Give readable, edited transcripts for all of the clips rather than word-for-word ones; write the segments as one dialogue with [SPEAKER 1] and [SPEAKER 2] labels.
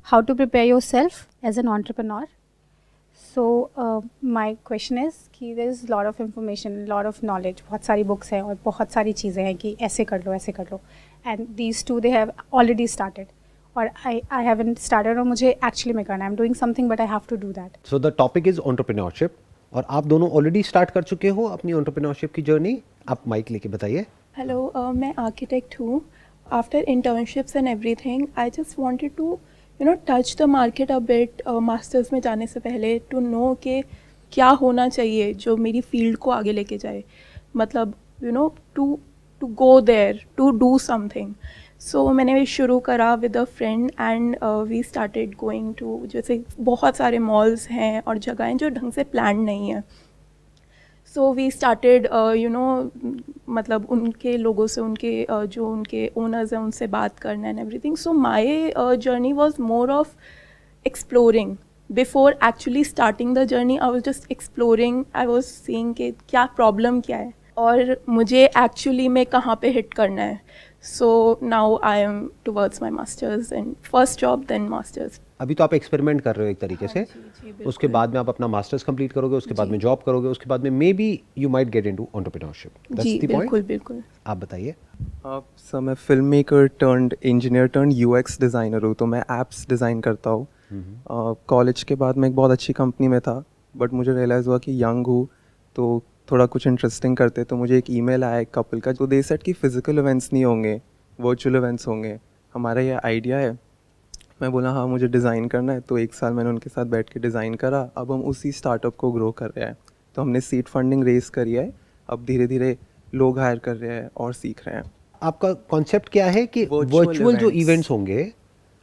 [SPEAKER 1] how to prepare yourself as an entrepreneur. So my question is कि there is lot of information, lot of knowledge, बहुत सारी books हैं और बहुत सारी चीज़ें हैं कि ऐसे कर लो, and these two they have already started. और I haven't started और मुझे actually में करना है. I'm doing something but I have to do that.
[SPEAKER 2] So the topic is entrepreneurship. और आप दोनों ऑलरेडी स्टार्ट कर चुके हो अपनी एंटरप्रेन्योरशिप की जर्नी. आप माइक लेके बताइए.
[SPEAKER 3] हेलो, मैं आर्किटेक्ट हूँ. After internships and everything I just wanted to touch the market a bit masters में जाने से पहले, टू नो कि क्या होना चाहिए जो मेरी फील्ड को आगे लेके जाए. मतलब to go there, to do something. So मैंने शुरू करा with a friend and we started going to, जैसे बहुत सारे मॉल्स हैं और जगहें जो ढंग से प्लान नहीं है. सो वी स्टार्टेड मतलब उनके लोगों से, उनके जो उनके ओनर्स हैं उनसे बात करना and everything. So my journey was more of exploring. Before actually starting the journey I was just exploring. I was seeing कि क्या प्रॉब्लम क्या है और मुझे एक्चुअली में कहाँ पे हिट करना है. So now I am towards my masters and first job then masters.
[SPEAKER 2] अभी तो आप एक्सपेरिमेंट कर रहे हो एक तरीके से. उसके बाद में आप अपना मास्टर्स कंप्लीट करोगे, उसके बाद में जॉब करोगे, उसके बाद में maybe you might get into entrepreneurship.
[SPEAKER 3] जी बिल्कुल बिल्कुल.
[SPEAKER 2] आप बताइए.
[SPEAKER 4] सर मैं film maker turned engineer turned UX designer हूँ. तो मैं ऐप्स डिज़ाइन करता हूँ. कॉलेज के बाद मैं एक बहुत अच्छी कंपनी में था, बट मुझे रियलाइज़ हुआ कि यंग हूँ तो थोड़ा कुछ इंटरेस्टिंग करते. तो मुझे एक ईमेल आया एक कपल का, जो दे सेड कि फिजिकल इवेंट्स नहीं होंगे, वर्चुअल इवेंट्स होंगे. हमारा ये आइडिया है. मैं बोला हाँ मुझे डिज़ाइन करना है. तो 1 साल मैंने उनके साथ बैठ के डिज़ाइन करा. अब हम उसी स्टार्टअप को ग्रो कर रहे हैं. तो हमने सीड फंडिंग रेज करी है. अब धीरे धीरे लोग हायर कर रहे हैं और सीख रहे हैं.
[SPEAKER 2] आपका कॉन्सेप्ट क्या है कि वर्चुअल जो इवेंट्स होंगे,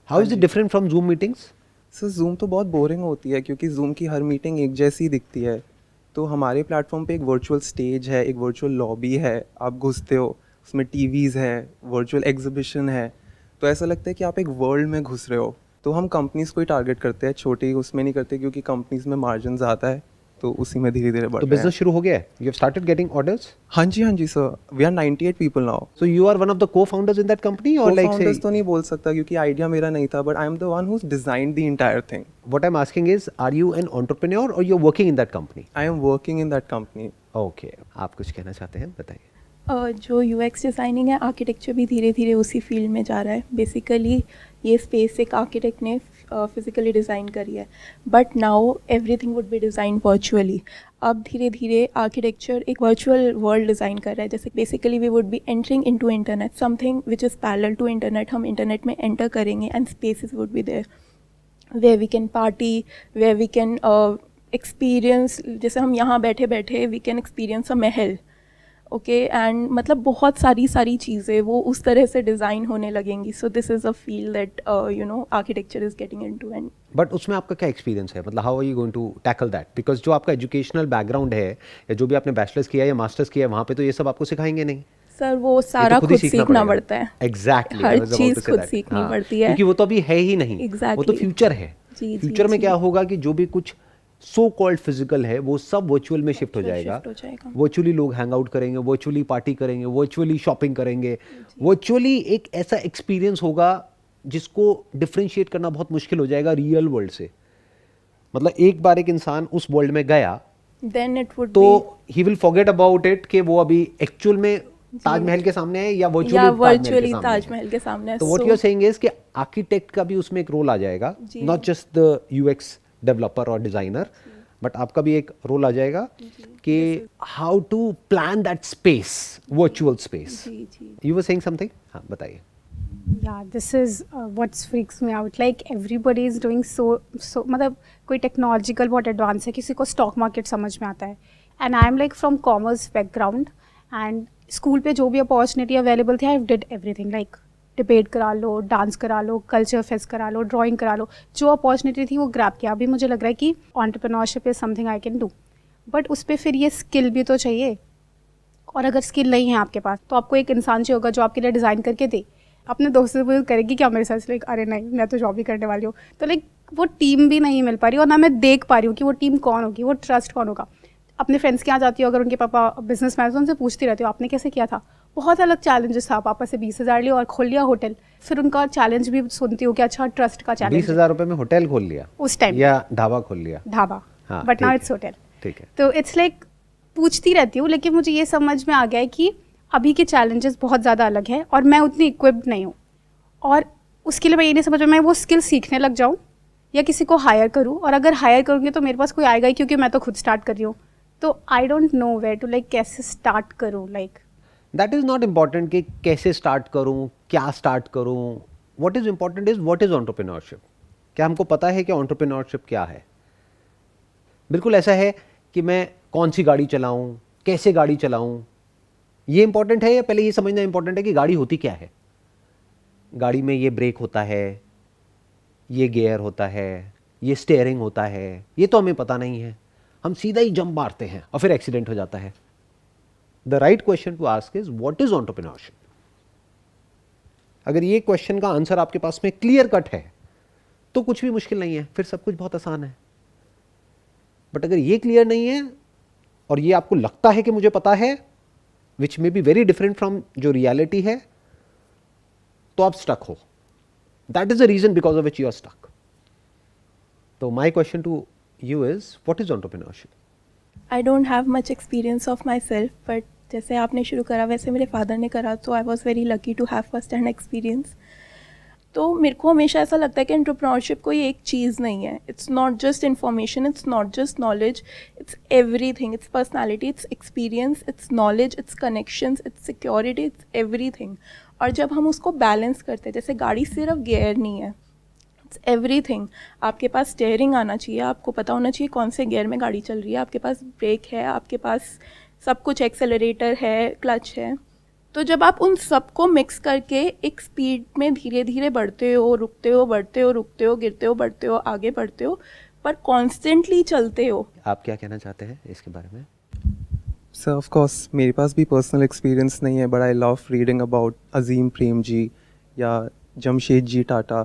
[SPEAKER 2] how is it different from zoom meetings?
[SPEAKER 4] Sir zoom तो बहुत बोरिंग होती है क्योंकि जूम की हर मीटिंग एक जैसी दिखती है. तो हमारे प्लेटफॉर्म पे एक वर्चुअल स्टेज है, एक वर्चुअल लॉबी है. आप घुसते हो, उसमें टीवीज़ है, वर्चुअल एग्जीबिशन है. तो ऐसा लगता है कि आप एक वर्ल्ड में घुस रहे हो. तो हम कंपनीज़ को ही टारगेट करते हैं, छोटे उसमें नहीं करते क्योंकि कंपनीज़ में मार्जिन ज़्यादा है. तो उसी में धीरे धीरे बढ़
[SPEAKER 2] तो बिजनेस शुरू हो गया है? You have started getting orders?
[SPEAKER 4] हाँ जी sir. We are 98 people now.
[SPEAKER 2] So you are one of the co-founders in that company और लाइक
[SPEAKER 4] फाउंडर्स तो नहीं बोल सकता क्योंकि आइडिया मेरा नहीं था, but I am the one who designed the entire thing.
[SPEAKER 2] What I am asking is, are you an entrepreneur और you are working in that company?
[SPEAKER 4] I am working in that company.
[SPEAKER 2] Okay, आप कुछ कहना चाहते हैं, बताइए.
[SPEAKER 3] जो UX designing है, architecture भी धीरे धीरे उसी फील्ड में जा रहा है. बेसिकली ये स्पेस एक आर्किटेक्ट ने फिज़िकली डिज़ाइन करी है, but now everything would be design virtually. अब धीरे धीरे आर्किटेक्चर एक वर्चुअल वर्ल्ड डिज़ाइन कर रहा है. जैसे basically we would be entering into internet, something which is parallel to internet. हम इंटरनेट में एंटर करेंगे and spaces would be there where we can party, where we can experience. जैसे हम यहाँ बैठे बैठे we can experience a Mahal. Okay and मतलब बहुत सारी चीज़ें वो उस तरह से डिज़ाइन होने लगेंगी. So this is a field that architecture is getting into. And
[SPEAKER 2] but उसमें आपका क्या एक्सपीरियंस है? मतलब how are you going to tackle that? Because जो आपका एजुकेशनल बैकग्राउंड है या जो भी आपने बैचलर्स किया या मास्टर्स किया है, वहाँ पे तो ये सब आपको सिखाएंगे नहीं.
[SPEAKER 3] सर वो सारा खुद सीखना पड़ता है.
[SPEAKER 2] एग्जैक्टली,
[SPEAKER 3] हर चीज़ खुद सीखनी पड़ती है
[SPEAKER 2] क्योंकि वो तो अभी है ही नहीं. वो तो फ्यूचर है. फ्यूचर में क्या होगा कि जो भी कुछ सो कॉल्ड फिजिकल है वो सब वर्चुअल में शिफ्ट हो जाएगा. वर्चुअली लोग हैंग आउट करेंगे, वर्चुअली पार्टी करेंगे, वर्चुअली शॉपिंग करेंगे. वर्चुअली एक ऐसा एक्सपीरियंस होगा जिसको डिफरेंशिएट करना बहुत मुश्किल हो जाएगा रियल वर्ल्ड से. मतलब एक बार एक इंसान उस वर्ल्ड में गया
[SPEAKER 3] देन इट वुड
[SPEAKER 2] तो he will forget about it कि वो अभी एक्चुअल में ताजमहल के सामने है या वर्चुअली
[SPEAKER 3] ताजमहल के सामने है.
[SPEAKER 2] तो what you are saying is कि आर्किटेक्ट का भी उसमें एक रोल आ जाएगा, not just the UX developer और डिजाइनर, बट आपका भी एक रोल आ जाएगा कि how to plan that space, virtual space. You were saying something? हाँ बताइए.
[SPEAKER 1] Yeah, this is what freaks me out. Like everybody is doing so. मतलब कोई टेक्नोलॉजिकल बहुत एडवांस है, किसी को स्टॉक मार्केट समझ में आता है. And I am like from commerce background and school पे जो भी अपॉर्चुनिटी अवेलेबल थी I did everything. Like debate करा लो, डांस करा लो, कल्चर फेस्ट करा लो, ड्राइंग करा लो, जो अपॉर्चुनिटी थी वो ग्रैब किया. अभी मुझे लग रहा है कि entrepreneurship is something I can do, but उस पर फिर ये स्किल भी तो चाहिए. और अगर स्किल नहीं है आपके पास तो आपको एक इंसान चाहिए होगा जो आपके लिए डिज़ाइन करके दे. अपने दोस्तों से करेगी क्या मेरे साथ? लाइक अरे नहीं, मैं तो जॉब ही करने वाली हूँ. तो लाइक वो टीम भी नहीं मिल पा रही और ना मैं देख पा रही हूँ कि वो टीम कौन होगी, वो ट्रस्ट कौन होगा. अपने फ्रेंड्स के यहाँ जाती हूँ, अगर उनके पापा बिजनेस मैन, तो उनसे पूछती रहती हूँ आपने कैसे किया था. बहुत अलग चैलेंजेस था, पापा से 20,000 लिए और खोल लिया होटल। फिर उनका चैलेंज भी सुनती हूँ कि अच्छा ट्रस्ट का चैलेंज।
[SPEAKER 2] 20,000 रुपए में होटल खोल लिया
[SPEAKER 1] उस टाइम,
[SPEAKER 2] या ढाबा खोल लिया?
[SPEAKER 1] ढाबा,
[SPEAKER 2] हाँ,
[SPEAKER 1] बट नाउ
[SPEAKER 2] ठीक
[SPEAKER 1] इट्स
[SPEAKER 2] है,
[SPEAKER 1] होटल।
[SPEAKER 2] ठीक है।
[SPEAKER 1] तो इट्स लाइक पूछती रहती हूँ, लेकिन मुझे ये समझ में आ गया है कि अभी के चैलेंजेस बहुत ज़्यादा अलग हैं और मैं उतनी इक्विप्ड नहीं हूँ, और उसके लिए मैं ये नहीं समझ में, मैं वो स्किल सीखने लग जाऊँ या किसी को हायर करूँ, और अगर हायर करूँगी तो मेरे पास कोई आएगा ही, क्योंकि मैं तो खुद स्टार्ट कर रही हूँ। तो I don't know where to, like कैसे स्टार्ट करूँ, like
[SPEAKER 2] that is not important कि कैसे स्टार्ट करूँ, क्या स्टार्ट करूँ। What is important is what is entrepreneurship. क्या हमको पता है कि एंटरप्रेन्योरशिप क्या है? बिल्कुल ऐसा है कि मैं कौन सी गाड़ी चलाऊं, कैसे गाड़ी चलाऊं, ये इंपॉर्टेंट है, या पहले ये समझना इंपॉर्टेंट है कि गाड़ी होती क्या है? गाड़ी में ये ब्रेक होता है, ये गियर होता है, ये स्टीयरिंग होता है, ये तो हमें पता नहीं है। हम सीधा ही जंप मारते हैं और फिर एक्सीडेंट हो जाता है। The right question to ask is what is entrepreneurship. अगर ये क्वेश्चन का आंसर आपके पास में क्लियर कट है तो कुछ भी मुश्किल नहीं है, फिर सब कुछ बहुत आसान है। बट अगर ये क्लियर नहीं है और ये आपको लगता है कि मुझे पता है, which may be very different from जो रियलिटी है, तो आप स्टक हो। That is the reason because of which you are stuck. तो my question to you is what is entrepreneurship?
[SPEAKER 3] I don't have much experience of myself, but जैसे आपने शुरू करा वैसे मेरे फादर ने करा, तो I was very lucky to have first hand experience. तो मेरे को हमेशा ऐसा लगता है कि एंटरप्रेन्योरशिप कोई एक चीज़ नहीं है। It's not just information, it's not just knowledge, it's everything. It's personality, it's experience, it's knowledge, it's connections, it's security, it's everything. और जब हम उसको बैलेंस करते हैं, जैसे गाड़ी सिर्फ गियर नहीं है, इट्स एवरीथिंग। आपके पास स्टीयरिंग आना चाहिए, आपको पता होना चाहिए कौन से गियर में गाड़ी चल रही है, आपके पास ब्रेक है, आपके पास सब कुछ, एक्सेलरेटर है, क्लच है। तो जब आप उन सबको मिक्स करके एक स्पीड में धीरे धीरे बढ़ते हो, रुकते हो, बढ़ते हो, रुकते हो, गिरते हो, बढ़ते हो, आगे बढ़ते हो, पर कॉन्स्टेंटली चलते हो।
[SPEAKER 2] आप क्या कहना चाहते हैं इसके बारे में?
[SPEAKER 4] सर ऑफ कोर्स मेरे पास भी पर्सनल एक्सपीरियंस नहीं है, but I love reading about Azim Premji या जमशेद जी टाटा।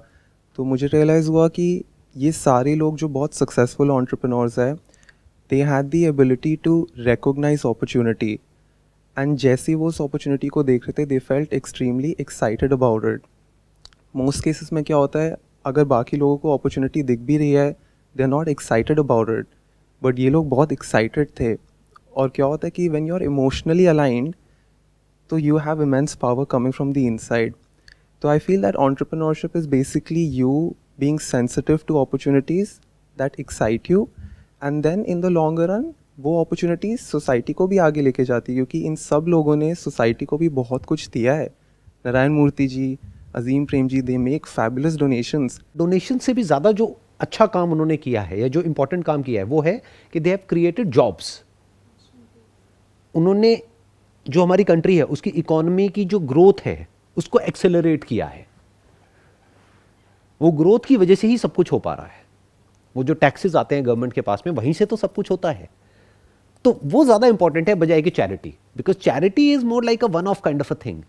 [SPEAKER 4] तो मुझे रियलाइज़ हुआ कि ये सारे लोग जो बहुत सक्सेसफुल एंटरप्रेन्योर्स हैं, they had the ability to recognise opportunity, and जैसे वो उस अपॉर्चुनिटी को देख रहे थे, they felt extremely excited about it. Most cases में क्या होता है, अगर बाकी लोगों को अपॉर्चुनिटी दिख भी रही है, they are not excited about it, but ये लोग बहुत एक्साइटेड थे। और क्या होता है कि when you are emotionally aligned, तो you have immense power coming from the inside. तो I feel that entrepreneurship is basically you being sensitive to opportunities that excite you, and then in the long run वो opportunities society को भी आगे लेके जाती है, क्योंकि इन सब लोगों ने सोसाइटी को भी बहुत कुछ दिया है। Narayana Murthy ji, Azim Premji, they make fabulous donations.
[SPEAKER 2] Donation से भी ज़्यादा जो अच्छा काम उन्होंने किया है या जो इंपॉर्टेंट काम किया है वो है कि दे हैव क्रिएटेड जॉब्स। उन्होंने जो हमारी कंट्री है उसकी इकोनॉमी की जो ग्रोथ है उसको एक्सेलरेट किया है। वो ग्रोथ की वजह से ही सब कुछ हो पा रहा है। वो जो टैक्सेस आते हैं गवर्नमेंट के पास में, वहीं से तो सब कुछ होता है। तो वो ज़्यादा इंपॉर्टेंट है बजाय कि charity, because charity is more like a one of kind of a thing.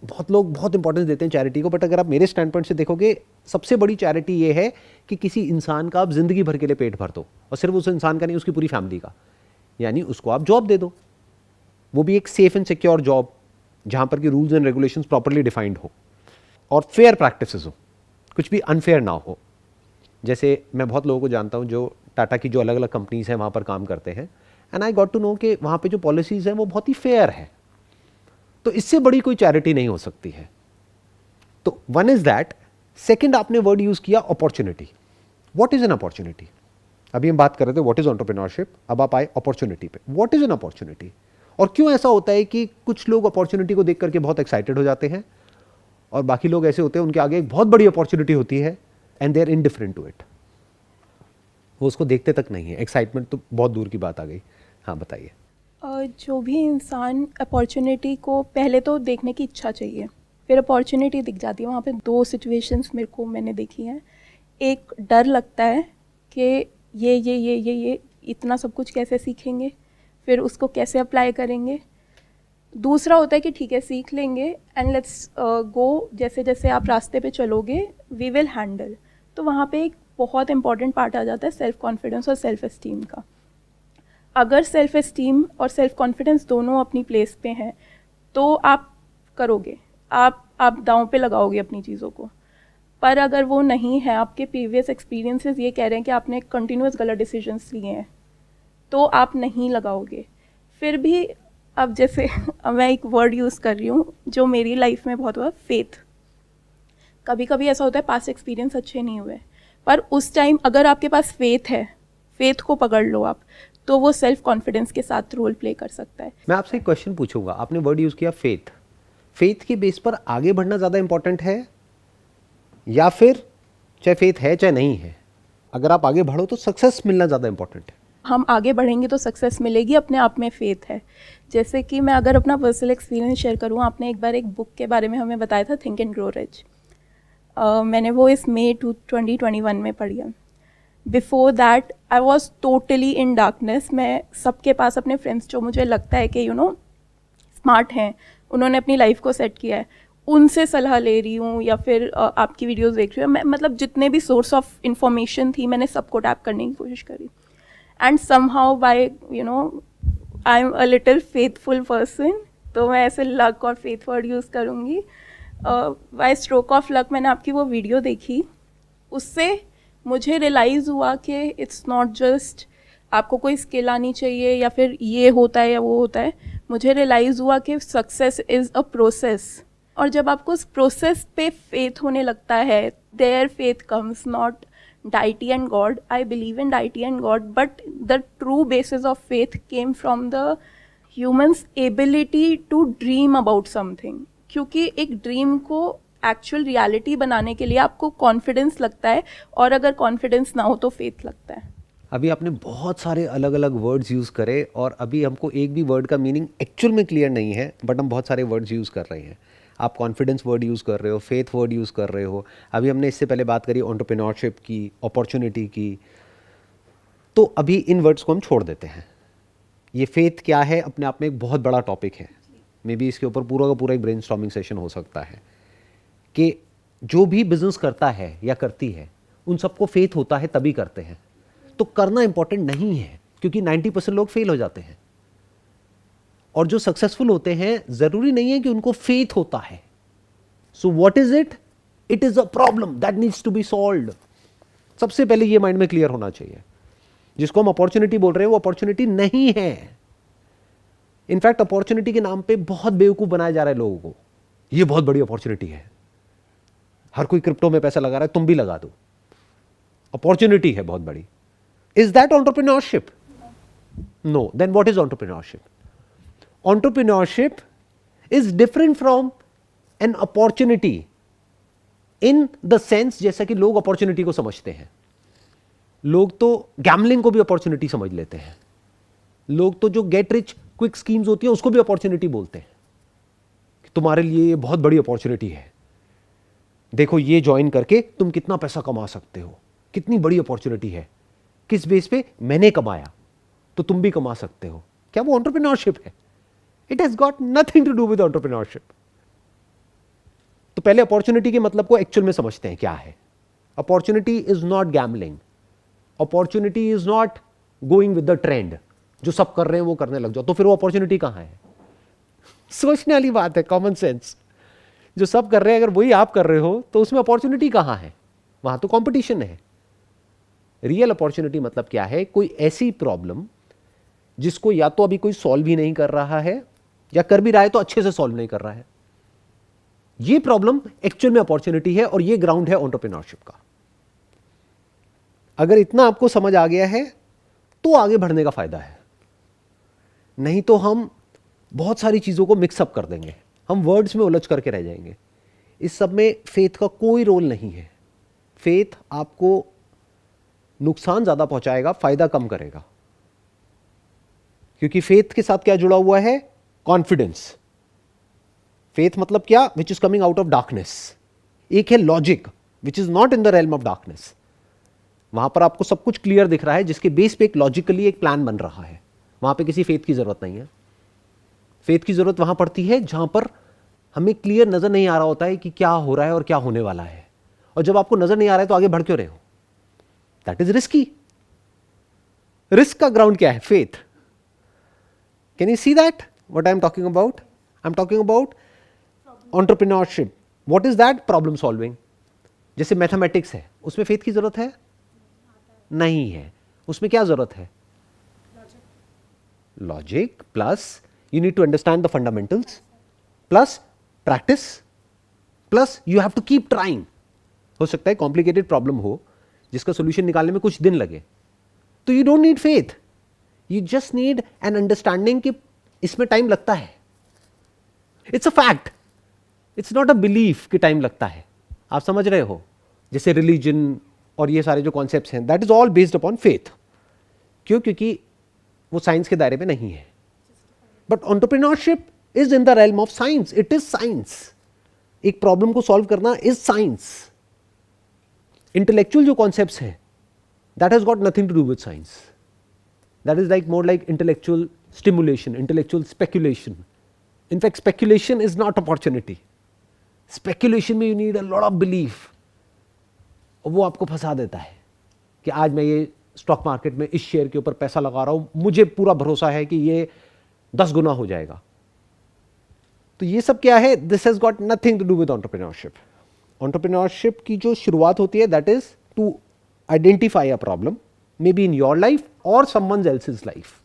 [SPEAKER 2] बहुत लोग बहुत इंपॉर्टेंस देते हैं चैरिटी को, बट अगर आप मेरे स्टैंड पॉइंट से देखोगे, सबसे बड़ी चैरिटी ये है कि किसी इंसान का आप जिंदगी भर के लिए पेट भर दो, और सिर्फ उस इंसान का नहीं, उसकी पूरी फैमिली का। यानी उसको आप जॉब दे दो, वो भी एक सेफ एंड सिक्योर जॉब जहां पर कि rules and regulations properly defined हो और फेयर प्रैक्टिसेस हो, कुछ भी अनफेयर ना हो। जैसे मैं बहुत लोगों को जानता हूं जो टाटा की जो अलग अलग कंपनीज हैं वहाँ पर काम करते हैं, and I got to know कि वहाँ पे जो पॉलिसीज़ हैं वो बहुत ही फेयर है। तो इससे बड़ी कोई चैरिटी नहीं हो सकती है। तो वन इज दैट। सेकंड, आपने वर्ड यूज़ किया opportunity. What is an opportunity? अभी हम बात कर रहे थे व्हाट इज एंटरप्रेन्योरशिप, अब आप आए अपॉर्चुनिटी पे। व्हाट इज एन अपॉर्चुनिटी, और क्यों ऐसा होता है कि कुछ लोग अपॉर्चुनिटी को देख करके बहुत एक्साइटेड हो जाते हैं और बाकी लोग ऐसे होते हैं उनके आगे एक बहुत बड़ी अपॉर्चुनिटी होती है and they are indifferent to it, वो उसको देखते तक नहीं है। एक्साइटमेंट तो बहुत दूर की बात आ गई। हाँ बताइए।
[SPEAKER 3] जो भी इंसान अपॉर्चुनिटी को पहले तो देखने की इच्छा चाहिए, फिर अपॉर्चुनिटी दिख जाती है। वहाँ पे दो सिचुएशंस मैंने देखी हैं। एक डर लगता है कि ये इतना सब कुछ कैसे सीखेंगे, फिर उसको कैसे अप्लाई करेंगे। दूसरा होता है कि ठीक है सीख लेंगे एंड लेट्स गो, जैसे जैसे आप रास्ते पे चलोगे वी विल हैंडल। तो वहाँ पे एक बहुत इंपॉर्टेंट पार्ट आ जाता है सेल्फ कॉन्फिडेंस और सेल्फ एस्टीम का। अगर सेल्फ एस्टीम और सेल्फ कॉन्फिडेंस दोनों अपनी प्लेस पे हैं तो आप करोगे, आप दांव पे लगाओगे अपनी चीज़ों को। पर अगर वो नहीं है, आपके प्रीवियस एक्सपीरियंसेस ये कह रहे हैं कि आपने कंटिन्यूस गलत डिसीजंस लिए हैं, तो आप नहीं लगाओगे। फिर भी अब जैसे मैं एक वर्ड यूज़ कर रही हूँ जो मेरी लाइफ में बहुत हुआ, फेथ। कभी कभी ऐसा होता है पास्ट एक्सपीरियंस अच्छे नहीं हुए, पर उस टाइम अगर आपके पास फेथ है, फेथ को पकड़ लो आप, तो वो सेल्फ कॉन्फिडेंस के साथ रोल प्ले कर सकता है।
[SPEAKER 2] मैं आपसे एक क्वेश्चन पूछूंगा, आपने वर्ड यूज़ किया फेथ। फेथ के बेस पर आगे बढ़ना ज़्यादा इंपॉर्टेंट है, या फिर चाहे फेथ है चाहे नहीं है, अगर आप आगे बढ़ो तो सक्सेस मिलना ज़्यादा इंपॉर्टेंट है?
[SPEAKER 3] हम आगे बढ़ेंगे तो सक्सेस मिलेगी, अपने आप में फेथ है। जैसे कि मैं अगर अपना पर्सनल एक्सपीरियंस शेयर करूँ, आपने एक बार एक बुक के बारे में हमें बताया था, थिंक एंड ग्रो रिच। मैंने वो इस मई 2021 में पढ़ी है। Before that I was totally in darkness. मैं सबके पास, अपने फ्रेंड्स जो मुझे लगता है कि स्मार्ट हैं, उन्होंने अपनी लाइफ को सेट किया है, उनसे सलाह ले रही हूँ, या फिर आपकी वीडियोस देख रही हूँ। मैं मतलब जितने भी सोर्स ऑफ इंफॉर्मेशन थी, मैंने सबको टैप करने की कोशिश करी। And somehow by I am a little faithful person, तो मैं ऐसे लक और फेथ वर्ड यूज़ करूँगी। बाय स्ट्रोक ऑफ लक मैंने आपकी वो वीडियो देखी, उससे मुझे रियलाइज़ हुआ कि इट्स नॉट जस्ट आपको कोई स्किल आनी चाहिए या फिर ये होता है या वो होता है। मुझे रियलाइज़ हुआ कि सक्सेस इज़ अ प्रोसेस, और जब आपको उस प्रोसेस पे फेथ होने लगता है, their faith comes, not deity and God. I believe in deity and God, but the true basis of faith came from the human's ability to dream about something. क्योंकि एक ड्रीम को actual reality बनाने के लिए आपको confidence लगता है, और अगर कॉन्फिडेंस ना हो तो फेथ लगता है।
[SPEAKER 2] अभी आपने बहुत सारे अलग अलग वर्ड्स यूज़ करे, और अभी हमको एक भी वर्ड का मीनिंग एक्चुअल में क्लियर नहीं है, बट हम बहुत सारे वर्ड्स यूज़ कर रहे हैं। आप कॉन्फिडेंस वर्ड यूज़ कर रहे हो, फेथ वर्ड यूज़ कर रहे हो, अभी हमने इससे पहले बात करी एंटरप्रेन्योरशिप की, अपॉर्चुनिटी की। तो अभी इन वर्ड्स को हम छोड़ देते हैं। ये फेथ क्या है अपने आप में एक बहुत बड़ा टॉपिक है, मे बी इसके ऊपर पूरा का पूरा एक ब्रेनस्टॉर्मिंग सेशन हो सकता है कि जो भी बिजनेस करता है या करती है, उन सबको फेथ होता है तभी करते हैं। तो करना इंपॉर्टेंट नहीं है, क्योंकि 90% लोग फेल हो जाते हैं, और जो सक्सेसफुल होते हैं जरूरी नहीं है कि उनको फेथ होता है। So what is it? It is a problem that needs to be solved. सबसे पहले ये माइंड में क्लियर होना चाहिए, जिसको हम अपॉर्चुनिटी बोल रहे हैं वो अपॉर्चुनिटी नहीं है। इनफैक्ट अपॉर्चुनिटी के नाम पे बहुत बेवकूफ बनाया जा रहा है लोगों को। ये बहुत बड़ी अपॉर्चुनिटी है, हर कोई क्रिप्टो में पैसा लगा रहा है, तुम भी लगा दो, अपॉर्चुनिटी है बहुत बड़ी। Is that entrepreneurship? No. Then what is entrepreneurship? Entrepreneurship is different from an opportunity in the sense, जैसा कि लोग अपॉर्चुनिटी को समझते हैं। लोग तो गैम्बलिंग को भी अपॉर्चुनिटी समझ लेते हैं, लोग तो जो गेट रिच क्विक स्कीम्स होती है उसको भी अपॉर्चुनिटी बोलते हैं कि तुम्हारे लिए ये बहुत बड़ी अपॉर्चुनिटी है, देखो ये ज्वाइन करके तुम कितना पैसा कमा सकते हो, कितनी बड़ी अपॉर्चुनिटी है, किस बेस पे? मैंने कमाया तो तुम भी कमा सकते हो। क्या वो एंटरप्रेन्योरशिप है? It has got nothing to do with entrepreneurship. तो पहले अपॉर्चुनिटी के मतलब को एक्चुअल में समझते हैं क्या है। Opportunity is not gambling, opportunity is not going with the trend. जो सब कर रहे हैं वो करने लग जाओ, तो फिर वो अपॉर्चुनिटी कहां है? सोचने वाली बात है, कॉमन सेंस। जो सब कर रहे हैं अगर वही आप कर रहे हो तो उसमें अपॉर्चुनिटी कहां है? वहां तो कंपटीशन है। रियल अपॉर्चुनिटी मतलब क्या है? कोई ऐसी प्रॉब्लम जिसको या तो अभी कोई सॉल्व ही नहीं कर रहा है, या कर भी रहा है तो अच्छे से सॉल्व नहीं कर रहा है। ये प्रॉब्लम एक्चुअल में अपॉर्चुनिटी है, और ये ग्राउंड है एंटरप्रेन्योरशिप का। अगर इतना आपको समझ आ गया है तो आगे बढ़ने का फायदा है, नहीं तो हम बहुत सारी चीजों को मिक्सअप कर देंगे, हम वर्ड्स में उलझ करके रह जाएंगे। इस सब में फेथ का कोई रोल नहीं है। फेथ आपको नुकसान ज्यादा पहुंचाएगा, फायदा कम करेगा। क्योंकि फेथ के साथ क्या जुड़ा हुआ है? कॉन्फिडेंस। फेथ मतलब क्या? Which is coming out of darkness. एक है logic which is not in the realm of darkness. वहां पर आपको सब कुछ क्लियर दिख रहा है, जिसके बेस पे एक लॉजिकली एक प्लान बन रहा है। वहां पे किसी फेथ की जरूरत नहीं है। फेथ की जरूरत वहां पड़ती है जहां पर हमें क्लियर नजर नहीं आ रहा होता है कि क्या हो रहा है और क्या होने वाला है। और जब आपको नजर नहीं आ रहा है तो आगे बढ़ क्यों रहे हो? That is risky. रिस्क का ग्राउंड क्या है? Faith. Can you see that? What I am talking about? I am talking about entrepreneurship. What is that? Problem solving. जैसे मैथमेटिक्स है, उसमें फेथ की जरूरत है? नहीं है. उसमें क्या जरूरत है? Logic plus you need to understand the fundamentals plus practice plus you have to keep trying. हो सकता है कॉम्प्लिकेटेड प्रॉब्लम हो जिसका सोल्यूशन निकालने में कुछ दिन लगे, तो you don't need faith, you just need an understanding कि इसमें टाइम लगता है. It's a fact, it's not a belief कि टाइम लगता है. आप समझ रहे हो? जैसे रिलीजन और ये सारे जो कॉन्सेप्ट्स हैं, that is all based upon faith. क्यों? क्योंकि वो साइंस के दायरे में नहीं है. But entrepreneurship is in the realm of science. It is science. एक प्रॉब्लम को सॉल्व करना इज साइंस. इंटेलेक्चुअल जो कॉन्सेप्ट्स हैं, that has got nothing to do with science. That is like more like intellectual stimulation, intellectual speculation. In fact, speculation is not opportunity. Speculation में you need a lot of belief. और वो आपको फंसा देता है कि आज मैं ये स्टॉक मार्केट में इस शेयर के ऊपर पैसा लगा रहा हूँ, मुझे पूरा भरोसा है कि ये 10 गुना हो जाएगा. तो ये सब क्या है? This has got nothing to do with entrepreneurship. Entrepreneurship की जो शुरुआत होती है, that is to identify a problem, maybe in your life और समवन एल्सेस लाइफ,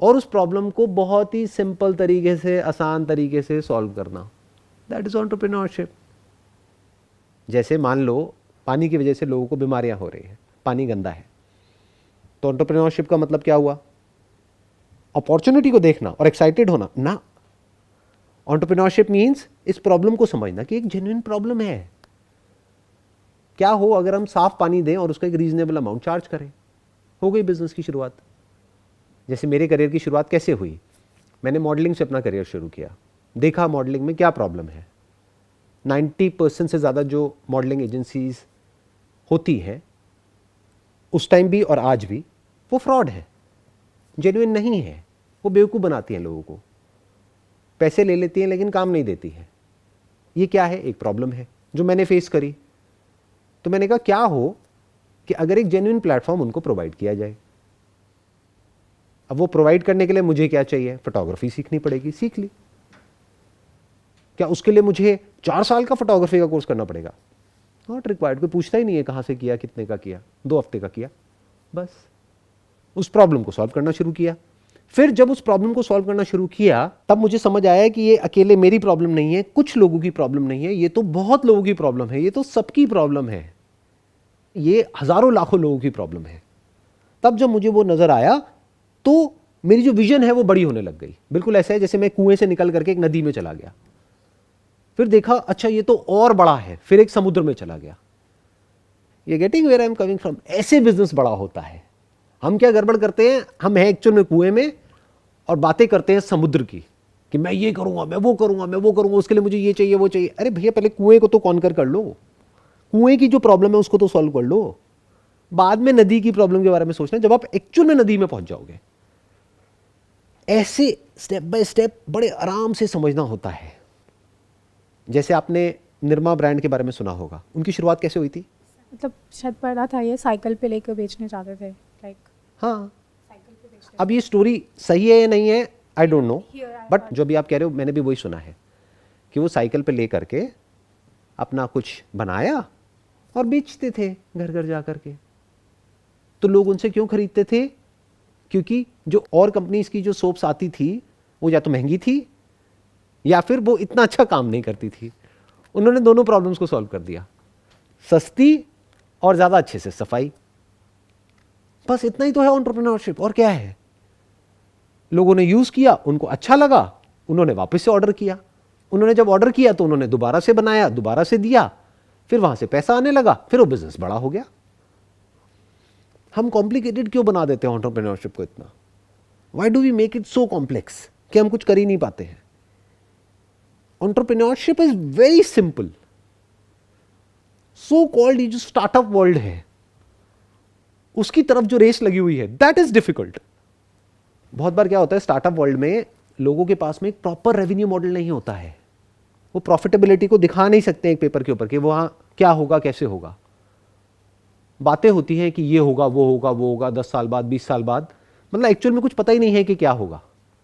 [SPEAKER 2] और उस प्रॉब्लम को बहुत ही सिंपल तरीके से, आसान तरीके से सॉल्व करना. That is entrepreneurship. जैसे मान लो पानी की वजह से लोगों को बीमारियां हो रही हैं, पानी गंदा है, तो एंटरप्रेन्योरशिप का मतलब क्या हुआ? अपॉर्चुनिटी को देखना और एक्साइटेड होना ना. एंटरप्रेन्योरशिप मीन्स इस प्रॉब्लम को समझना कि एक जेन्युइन प्रॉब्लम है. क्या हो अगर हम साफ पानी दें और उसका एक रीजनेबल अमाउंट चार्ज करें? हो गई बिजनेस की शुरुआत. जैसे मेरे करियर की शुरुआत कैसे हुई? मैंने मॉडलिंग से अपना करियर शुरू किया. देखा मॉडलिंग में क्या प्रॉब्लम है. 90% से ज़्यादा जो मॉडलिंग एजेंसीज होती हैं उस टाइम भी और आज भी, वो फ्रॉड है, जेन्युइन नहीं है. वो बेवकूफ़ बनाती हैं लोगों को, पैसे ले लेती हैं लेकिन काम नहीं देती है. ये क्या है? एक प्रॉब्लम है जो मैंने फेस करी. तो मैंने कहा क्या हो कि अगर एक जेन्युइन प्लेटफॉर्म उनको प्रोवाइड किया जाए. अब वो प्रोवाइड करने के लिए मुझे क्या चाहिए? फोटोग्राफी सीखनी पड़ेगी. सीख ली. क्या उसके लिए मुझे 4 साल का फोटोग्राफी का कोर्स करना पड़ेगा? Not required. कोई पूछता ही नहीं है कहाँ से किया, कितने का किया, 2 हफ्ते का किया, बस. उस प्रॉब्लम को सॉल्व करना शुरू किया. फिर जब उस प्रॉब्लम को सॉल्व करना शुरू किया, तब मुझे समझ आया कि ये अकेले मेरी प्रॉब्लम नहीं है, कुछ लोगों की प्रॉब्लम नहीं है, ये तो बहुत लोगों की प्रॉब्लम है, ये तो सबकी प्रॉब्लम है, ये हजारों लाखों लोगों की प्रॉब्लम है. तब जब मुझे वो नजर आया तो मेरी जो विजन है वो बड़ी होने लग गई. बिल्कुल ऐसा है जैसे मैं कुएं से निकल करके एक नदी में चला गया, फिर देखा अच्छा ये तो और बड़ा है, फिर एक समुद्र में चला गया. ये getting where I am coming from. ऐसे बिजनेस बड़ा होता है. हम क्या गड़बड़ करते हैं? हम हैं एक्चुअल में कुएं में और बातें करते हैं समुद्र की कि मैं ये करूंगा, मैं वो करूंगा, मैं वो करूंगा, उसके लिए मुझे ये चाहिए, वो चाहिए. अरे भैया पहले कुएं को तो कॉन्कर कर लो. कुएं की जो प्रॉब्लम है उसको तो सॉल्व कर लो. बाद में नदी की प्रॉब्लम के बारे में सोचना जब आप एक्चुअल में नदी में पहुंच जाओगे. ऐसे स्टेप बाय स्टेप बड़े आराम से समझना होता है. जैसे आपने निरमा ब्रांड के बारे में सुना होगा. उनकी शुरुआत कैसे हुई थी?
[SPEAKER 1] मतलब शायद पढ़ा था ये साइकिल पे लेकर बेचने जाते थे, लाइक.
[SPEAKER 2] हाँ. अब ये स्टोरी सही है या नहीं है आई डोंट नो, बट जो भी आप कह रहे हो मैंने भी वही सुना है कि वो साइकिल पे ले करके अपना कुछ बनाया और बेचते थे घर घर जा करके. तो लोग उनसे क्यों खरीदते थे? क्योंकि जो और कंपनीज की जो सोप्स आती थी वो या तो महंगी थी या फिर वो इतना अच्छा काम नहीं करती थी. उन्होंने दोनों प्रॉब्लम्स को सॉल्व कर दिया. सस्ती और ज़्यादा अच्छे से सफाई. बस इतना ही तो है एंटरप्रेन्योरशिप. और क्या है? लोगों ने यूज़ किया, उनको अच्छा लगा, उन्होंने वापस से ऑर्डर किया. उन्होंने जब ऑर्डर किया तो उन्होंने दोबारा से बनाया, दोबारा से दिया, फिर वहाँ से पैसा आने लगा, फिर वो बिजनेस बड़ा हो गया. हम कॉम्प्लिकेटेड क्यों बना देते हैं एंटरप्रेन्योरशिप को इतना? Why do we make it so complex कि हम कुछ कर ही नहीं पाते हैं? Entrepreneurship is very simple. So called ये जो स्टार्टअप वर्ल्ड है उसकी तरफ जो रेस लगी हुई है, दैट इज डिफिकल्ट. बहुत बार क्या होता है स्टार्टअप वर्ल्ड में, लोगों के पास में एक प्रॉपर रेवेन्यू मॉडल नहीं होता है. वो प्रॉफिटेबिलिटी को दिखा नहीं सकते एक पेपर के ऊपर कि वहां क्या होगा, कैसे होगा. बातें होती हैं कि ये होगा, वो होगा, वो होगा 10 साल बाद, 20 साल बाद, मतलब एक्चुअल में कुछ पता ही नहीं है कि क्या होगा.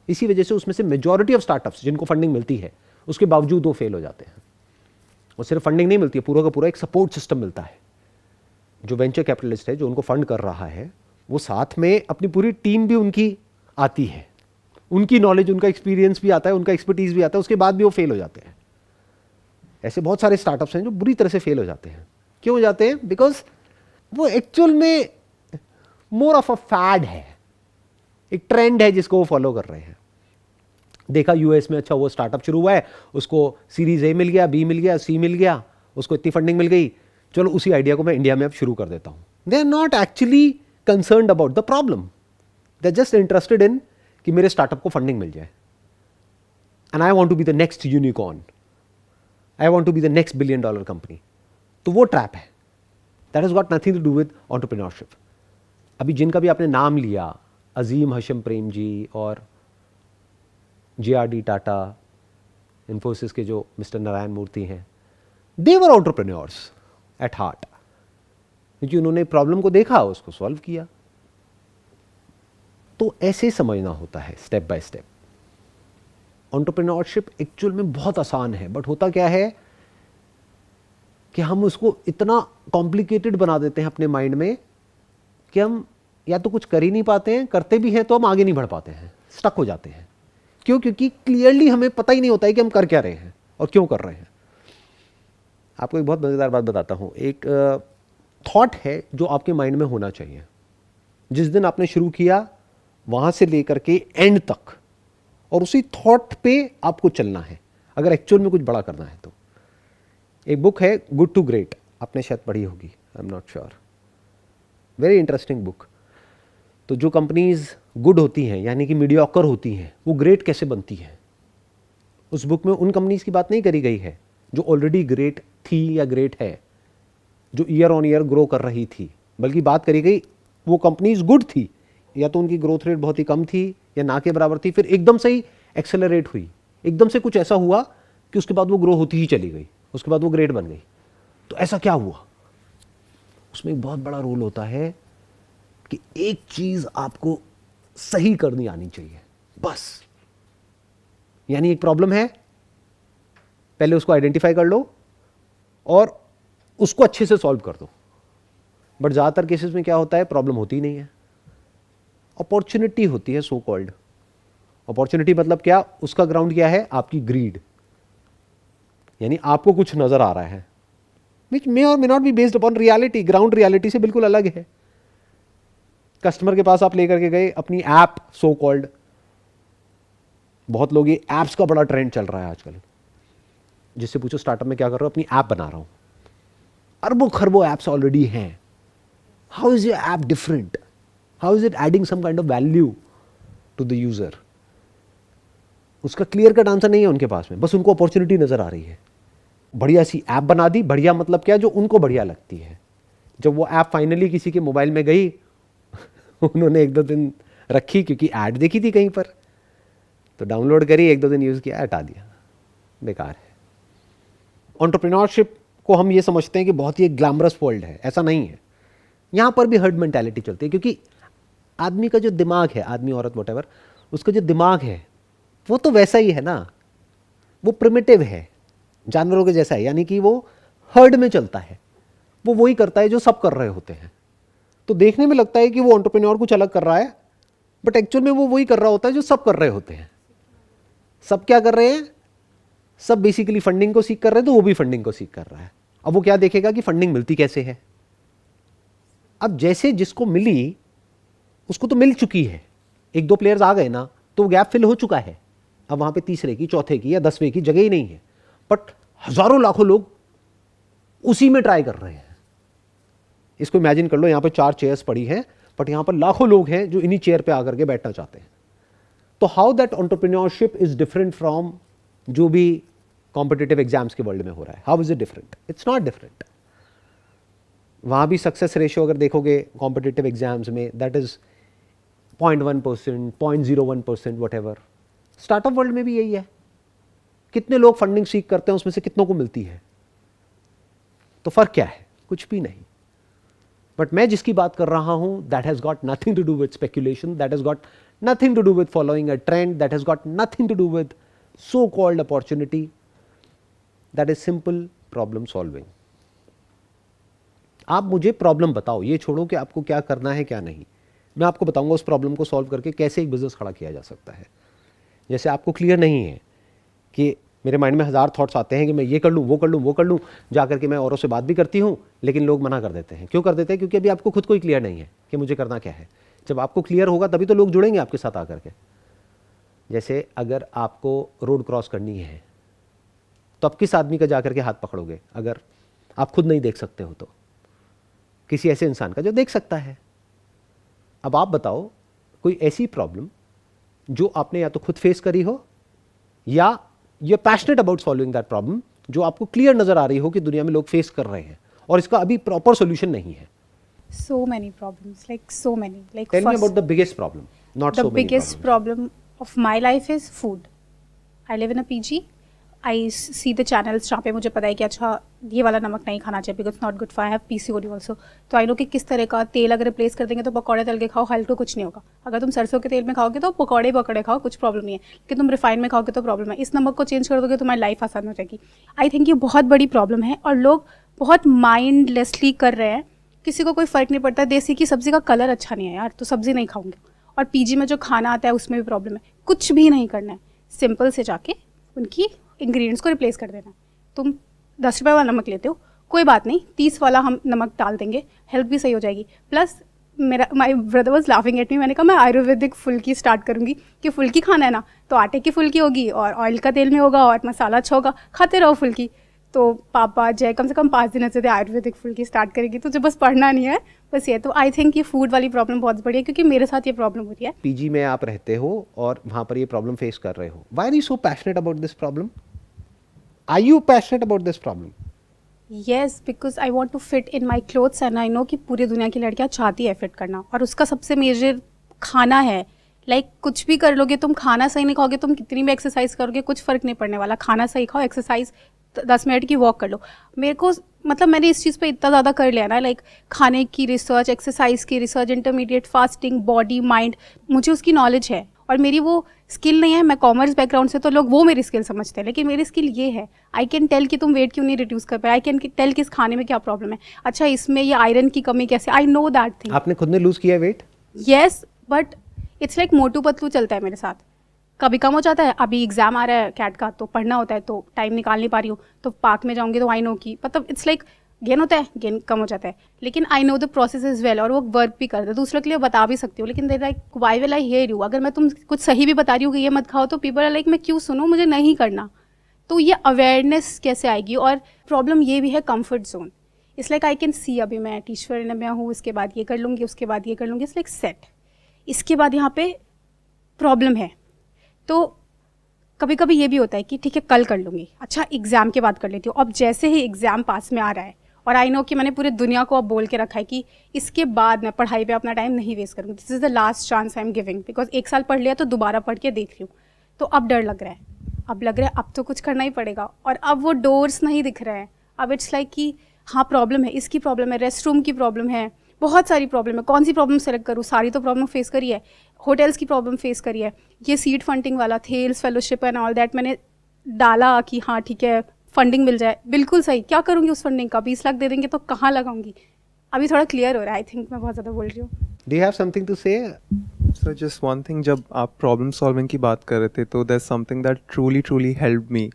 [SPEAKER 2] इसी वजह से उसमें से मेजॉरिटी ऑफ स्टार्टअप्स जिनको फंडिंग मिलती है उसके बावजूद वो फेल हो जाते हैं। और सिर्फ फंडिंग नहीं मिलती है, पूरा का पूरा एक सपोर्ट सिस्टम मिलता है। जो वेंचर कैपिटलिस्ट है जो उनको फंड कर रहा है वो साथ में अपनी पूरी टीम भी उनकी आती है, उनकी नॉलेज, उनका एक्सपीरियंस भी आता है, उनका एक्सपर्टीज भी आता है, उसके बाद भी वो फेल हो जाते हैं। ऐसे बहुत सारे स्टार्टअप्स हैं जो बुरी तरह से फेल हो जाते हैं। क्यों हो जाते हैं? बिकॉज वो एक्चुअल में मोर ऑफ अ फैड है, एक ट्रेंड है जिसको वो फॉलो कर रहे हैं। देखा यूएस में, अच्छा वो स्टार्टअप शुरू हुआ है, उसको सीरीज ए मिल गया, बी मिल गया, सी मिल गया, उसको इतनी फंडिंग मिल गई, चलो उसी आइडिया को मैं इंडिया में अब शुरू कर देता हूं। They are not actually concerned about the problem, they are just interested in कि मेरे स्टार्टअप को फंडिंग मिल जाए, and I want to be the next unicorn, I want to be the next $1 billion company. तो वो trap है, that has got nothing to do with entrepreneurship. अभी जिनका भी आपने नाम लिया, अजीम हशम प्रेम जी और JRD टाटा, इन्फोसिस के जो मिस्टर नारायण मूर्ति हैं, दे वर एंटरप्रेन्योर्स एट हार्ट, क्योंकि उन्होंने प्रॉब्लम को देखा, उसको सॉल्व किया। तो ऐसे समझना होता है step by step. Entrepreneurship actual में बहुत आसान है, बट होता क्या है कि हम उसको इतना कॉम्प्लिकेटेड बना देते हैं अपने माइंड में कि हम या तो कुछ कर ही नहीं पाते हैं, करते भी हैं तो हम आगे नहीं बढ़ पाते हैं, स्टक हो जाते हैं। क्यों? क्योंकि क्लियरली हमें पता ही नहीं होता है कि हम कर क्या रहे हैं और क्यों कर रहे हैं। आपको एक बहुत मज़ेदार बात बताता हूँ। एक थॉट है जो आपके माइंड में होना चाहिए, जिस दिन आपने शुरू किया वहाँ से लेकर के एंड तक, और उसी थॉट पे आपको चलना है अगर एक्चुअल में कुछ बड़ा करना है तो। एक बुक है गुड टू ग्रेट, आपने शायद पढ़ी होगी, I am not sure, very interesting book. तो जो कंपनीज गुड होती हैं यानी कि मीडियोकर होती हैं, वो ग्रेट कैसे बनती हैं, उस बुक में उन कंपनीज की बात नहीं करी गई है जो ऑलरेडी ग्रेट थी या ग्रेट है, जो ईयर ऑन ईयर ग्रो कर रही थी, बल्कि बात करी गई वो कंपनीज गुड थी, या तो उनकी ग्रोथ रेट बहुत ही कम थी या ना के बराबर थी, फिर एकदम से ही एक्सेलरेट हुई, एकदम से कुछ ऐसा हुआ कि उसके बाद वो ग्रो होती ही चली गई, उसके बाद वो ग्रेट बन गई। तो ऐसा क्या हुआ? उसमें एक बहुत बड़ा रोल होता है कि एक चीज आपको सही करनी आनी चाहिए बस। यानी एक प्रॉब्लम है, पहले उसको आइडेंटिफाई कर लो और उसको अच्छे से सॉल्व कर दो। बट ज्यादातर केसेस में क्या होता है, प्रॉब्लम होती ही नहीं है, अपॉर्चुनिटी होती है, सो कॉल्ड अपॉर्चुनिटी। मतलब क्या? उसका ग्राउंड क्या है? आपकी ग्रीड, यानी आपको कुछ नजर आ रहा है विच मे और may not be based upon reality, ground reality से बिल्कुल अलग है। कस्टमर के पास आप लेकर के गए अपनी ऐप, सो कॉल्ड, बहुत लोग ये ऐप्स का बड़ा ट्रेंड चल रहा है आजकल, जिससे पूछो स्टार्टअप में क्या कर रहा हूं, अपनी ऐप बना रहा हूं, अरबों खरबों ऐप्स ऑलरेडी हैं। How is your app different? How is it adding some kind of value to the user? उसका क्लियर कट आंसर नहीं है उनके पास में, बस उनको अपॉर्चुनिटी नजर आ रही है। बढ़िया सी ऐप बना दी, बढ़िया मतलब क्या, जो उनको बढ़िया लगती है। जब वो ऐप फाइनली किसी के मोबाइल में गई, उन्होंने 1-2 दिन रखी क्योंकि ऐड देखी थी कहीं पर, तो डाउनलोड करी, 1-2 दिन यूज किया, हटा दिया, बेकार है। एंटरप्रेन्योरशिप को हम ये समझते हैं कि बहुत ही एक ग्लैमरस वर्ल्ड है, ऐसा नहीं है। यहाँ पर भी हर्ड मेंटालिटी चलती है, क्योंकि आदमी का जो दिमाग है, आदमी औरत व्हाटएवर, उसका जो दिमाग है वो तो वैसा ही है ना, वो प्रिमिटिव है, जानवरों के जैसा है, यानी कि वो हर्ड में चलता है, वो वही करता है जो सब कर रहे होते हैं। तो देखने में लगता है कि वो एंटरप्रेन्योर कुछ अलग कर रहा है, बट एक्चुअल में वो वही कर रहा होता है जो सब कर रहे होते हैं। सब क्या कर रहे हैं? सब बेसिकली फंडिंग को सीख कर रहे हैं, तो वो भी फंडिंग को सीख कर रहा है। अब वो क्या देखेगा कि फंडिंग मिलती कैसे है। अब जैसे जिसको मिली उसको तो मिल चुकी है, 1-2 प्लेयर्स आ गए ना, तो वो गैप फिल हो चुका है। अब वहां पे तीसरे की, चौथे की या 10वें की जगह ही नहीं है, बट हजारों लाखों लोग उसी में ट्राई कर रहे हैं। इसको इमेजिन कर लो, यहां पे 4 चेयर्स पड़ी हैं, बट यहां पर लाखों लोग हैं जो इन्हीं चेयर पे आकर के बैठना चाहते हैं। तो how that entrepreneurship is different from जो भी कॉम्पिटिटिव एग्जाम्स के वर्ल्ड में हो रहा है? How is it different? It's not different. वहां भी सक्सेस रेशियो अगर देखोगे कॉम्पिटिटिव एग्जाम्स में, that is 0.1%, 0.01%, what. Startup world में भी यही है। कितने लोग फंडिंग सीख करते हैं, उसमें से कितनों को मिलती है? तो फर्क क्या है? कुछ भी नहीं। बट मैं जिसकी बात कर रहा हूं, that has got nothing to do with speculation, that has got nothing to do with following a trend, that has got nothing to do with so called opportunity, that is simple problem solving. आप मुझे problem बताओ, ये छोड़ो कि आपको क्या करना है क्या नहीं, मैं आपको बताऊंगा उस प्रॉब्लम को सॉल्व करके कैसे एक बिजनेस खड़ा किया जा सकता है. जैसे आपको क्लियर नहीं है कि मेरे माइंड में 1000 थॉट्स आते हैं कि मैं ये कर लूँ, वो कर लूँ, वो कर लूँ, जा करके मैं औरों से बात भी करती हूँ, लेकिन लोग मना कर देते हैं. क्यों कर देते हैं? क्योंकि अभी आपको खुद को ही क्लियर नहीं है कि मुझे करना क्या है. जब आपको क्लियर होगा तभी तो लोग जुड़ेंगे आपके साथ आकर के. जैसे अगर आपको रोड क्रॉस करनी है तो आप किस आदमी का जाकर के हाथ पकड़ोगे अगर आप खुद नहीं देख सकते हो तो? किसी ऐसे इंसान का जो देख सकता है. अब आप बताओ कोई ऐसी प्रॉब्लम जो आपने या तो खुद फेस करी हो या you are passionate about solving that problem, जो आपको क्लियर नजर आ रही हो कि दुनिया में लोग फेस कर रहे हैं और इसका अभी प्रॉपर सॉल्यूशन नहीं है.
[SPEAKER 1] So many problems, like so many. Like
[SPEAKER 2] Tell me about the biggest problem, not so many
[SPEAKER 1] The biggest
[SPEAKER 2] problems.
[SPEAKER 1] problem of my life is food. I live in a PG. I see the channels जहाँ पे मुझे पता है कि अच्छा ये वाला नमक नहीं खाना चाहिए because it's not good for I have PCOD also. तो आई नो कि किस तरह का तेल अगर रिप्लेस कर देंगे तो पकौड़े तल के खाओ, हेल्थ को कुछ नहीं होगा. अगर तुम सरसों के तेल में खाओगे तो पकौड़े खाओ, कुछ प्रॉब्लम नहीं है. लेकिन तुम रिफाइन में खाओगे तो प्रॉब्लम है. इस नमक को चेंज कर दोगे तो तुम्हारी लाइफ आसान हो जाएगी. आई थिंक ये बहुत बड़ी प्रॉब्लम है और लोग बहुत माइंडलेसली कर रहे हैं. किसी को कोई फ़र्क नहीं पड़ता. देसी की सब्ज़ी का कलर अच्छा नहीं है यार, तो सब्ज़ी नहीं खाऊंगे. और पीजी में जो खाना आता है उसमें भी प्रॉब्लम है. कुछ भी नहीं करना है, सिंपल से जाके उनकी इंग्रेडिएंट्स को रिप्लेस कर देना है. तुम 10 रुपये वाला नमक लेते हो, कोई बात नहीं, 30 वाला हम नमक डाल देंगे, हेल्थ भी सही हो जाएगी. Plus my brother was laughing at me. मैंने कहा मैं आयुर्वेदिक फुल्की स्टार्ट करूँगी कि फुल्की खाना है ना तो आटे की फुल्की होगी और ऑयल का तेल में होगा और मसाला अच्छा होगा, खाते रहो फुल्की. तो पापा जय कम से कम 5 दिन ऐसे थे आयुर्वेदिक फुल्की स्टार्ट करेगी, तुझे बस पढ़ना नहीं है बस ये. तो आई थिंक ये फूड वाली प्रॉब्लम बहुत बड़ी है क्योंकि मेरे साथ ये प्रॉब्लम हो रही है.
[SPEAKER 2] पीजी में आप रहते हो और वहाँ पर ये प्रॉब्लम फेस कर रहे हो. Why are you so passionate about this problem? Are you passionate about this problem?
[SPEAKER 1] Yes, because I want to fit in my clothes and I know कि पूरी दुनिया की लड़कियाँ चाहती है फिट करना और उसका सबसे मेजर खाना है. लाइक कुछ भी कर लोगे तुम, खाना सही नहीं खाओगे, तुम कितनी भी एक्सरसाइज करोगे कुछ फ़र्क नहीं पड़ने वाला. खाना सही खाओ, एक्सरसाइज 10 मिनट की वॉक कर लो. मेरे को मतलब मैंने इस चीज़ पे इतना ज़्यादा कर लिया ना, लाइक खाने की रिसर्च, एक्सरसाइज की research, intermediate fasting, body mind, मुझे उसकी नॉलेज है और मेरी वो स्किल नहीं है. मैं कॉमर्स बैकग्राउंड से तो लोग वो मेरी स्किल समझते हैं, लेकिन मेरी स्किल ये है आई कैन टेल कि तुम वेट क्यों नहीं रिड्यूस कर पाए, आई कैन टेल कि इस खाने में क्या प्रॉब्लम है, अच्छा इसमें ये आयरन की कमी कैसे, आई नो दैट थिंग.
[SPEAKER 2] आपने खुद ने लूज किया weight?
[SPEAKER 1] Yes, but it's like Motu Patlu चलता है मेरे साथ. कभी कम हो जाता है. अभी एग्जाम आ रहा है कैट का तो पढ़ना होता है तो टाइम निकाल नहीं पा रही हूँ, तो पार्क में जाऊँगी तो आई नो की मतलब इट्स लाइक गेन होता है, गेन कम हो जाता है. लेकिन I know the process is well और वो वर्क भी करता है. दूसरों के लिए बता भी सकती हूँ, लेकिन देर like why will I hear you. अगर मैं तुम कुछ सही भी बता रही हूँ कि ये मत खाओ तो पीपल आर लाइक मैं क्यों सुनूँ, मुझे नहीं करना. तो ये अवेयरनेस कैसे आएगी? और प्रॉब्लम ये भी है comfort zone. It's like I can see अभी मैं टीचर में हूँ, उसके बाद ये कर लूँगी, उसके बाद ये कर लूँगी, इट्स लाइक सेट. इसके बाद यहाँ पे प्रॉब्लम है. तो कभी कभी ये भी होता है कि ठीक है कल कर लूँगी, अच्छा एग्ज़ाम के बाद कर लेती हूँ. अब जैसे ही एग्ज़ाम पास में आ रहा है और आई नो कि मैंने पूरी दुनिया को अब बोल के रखा है कि इसके बाद मैं पढ़ाई पे अपना टाइम नहीं वेस्ट करूँगी, this is the last chance I am giving, because 1 साल पढ़ लिया तो दोबारा पढ़ के देख लूँ. तो अब डर लग रहा है, अब लग रहा है अब तो कुछ करना ही पड़ेगा और अब वो डोर्स नहीं दिख रहे हैं. अब इट्स लाइक कि हाँ प्रॉब्लम है, इसकी प्रॉब्लम है, रेस्ट रूम की प्रॉब्लम है, बहुत सारी प्रॉब्लम है. कौन सी प्रॉब्लम सेलेक्ट करूँ? सारी तो प्रॉब्लम फेस करी है. होटल्स की प्रॉब्लम फेस करी है, ये सीड फंडिंग वाला Thales fellowship and all that मैंने डाला कि हाँ ठीक है फंडिंग मिल जाए. बिल्कुल सही, क्या करूँगी उस फंडिंग का? 20 लाख दे देंगे तो कहाँ लगाऊंगी? अभी थोड़ा क्लियर हो रहा है. आई थिंक मैं बहुत ज़्यादा बोल रही हूँ.
[SPEAKER 2] Do you have something to say?
[SPEAKER 4] Sir just one thing, जब आप प्रॉब्लम सॉल्विंग की बात कर रहे थे तो that's something that truly helped me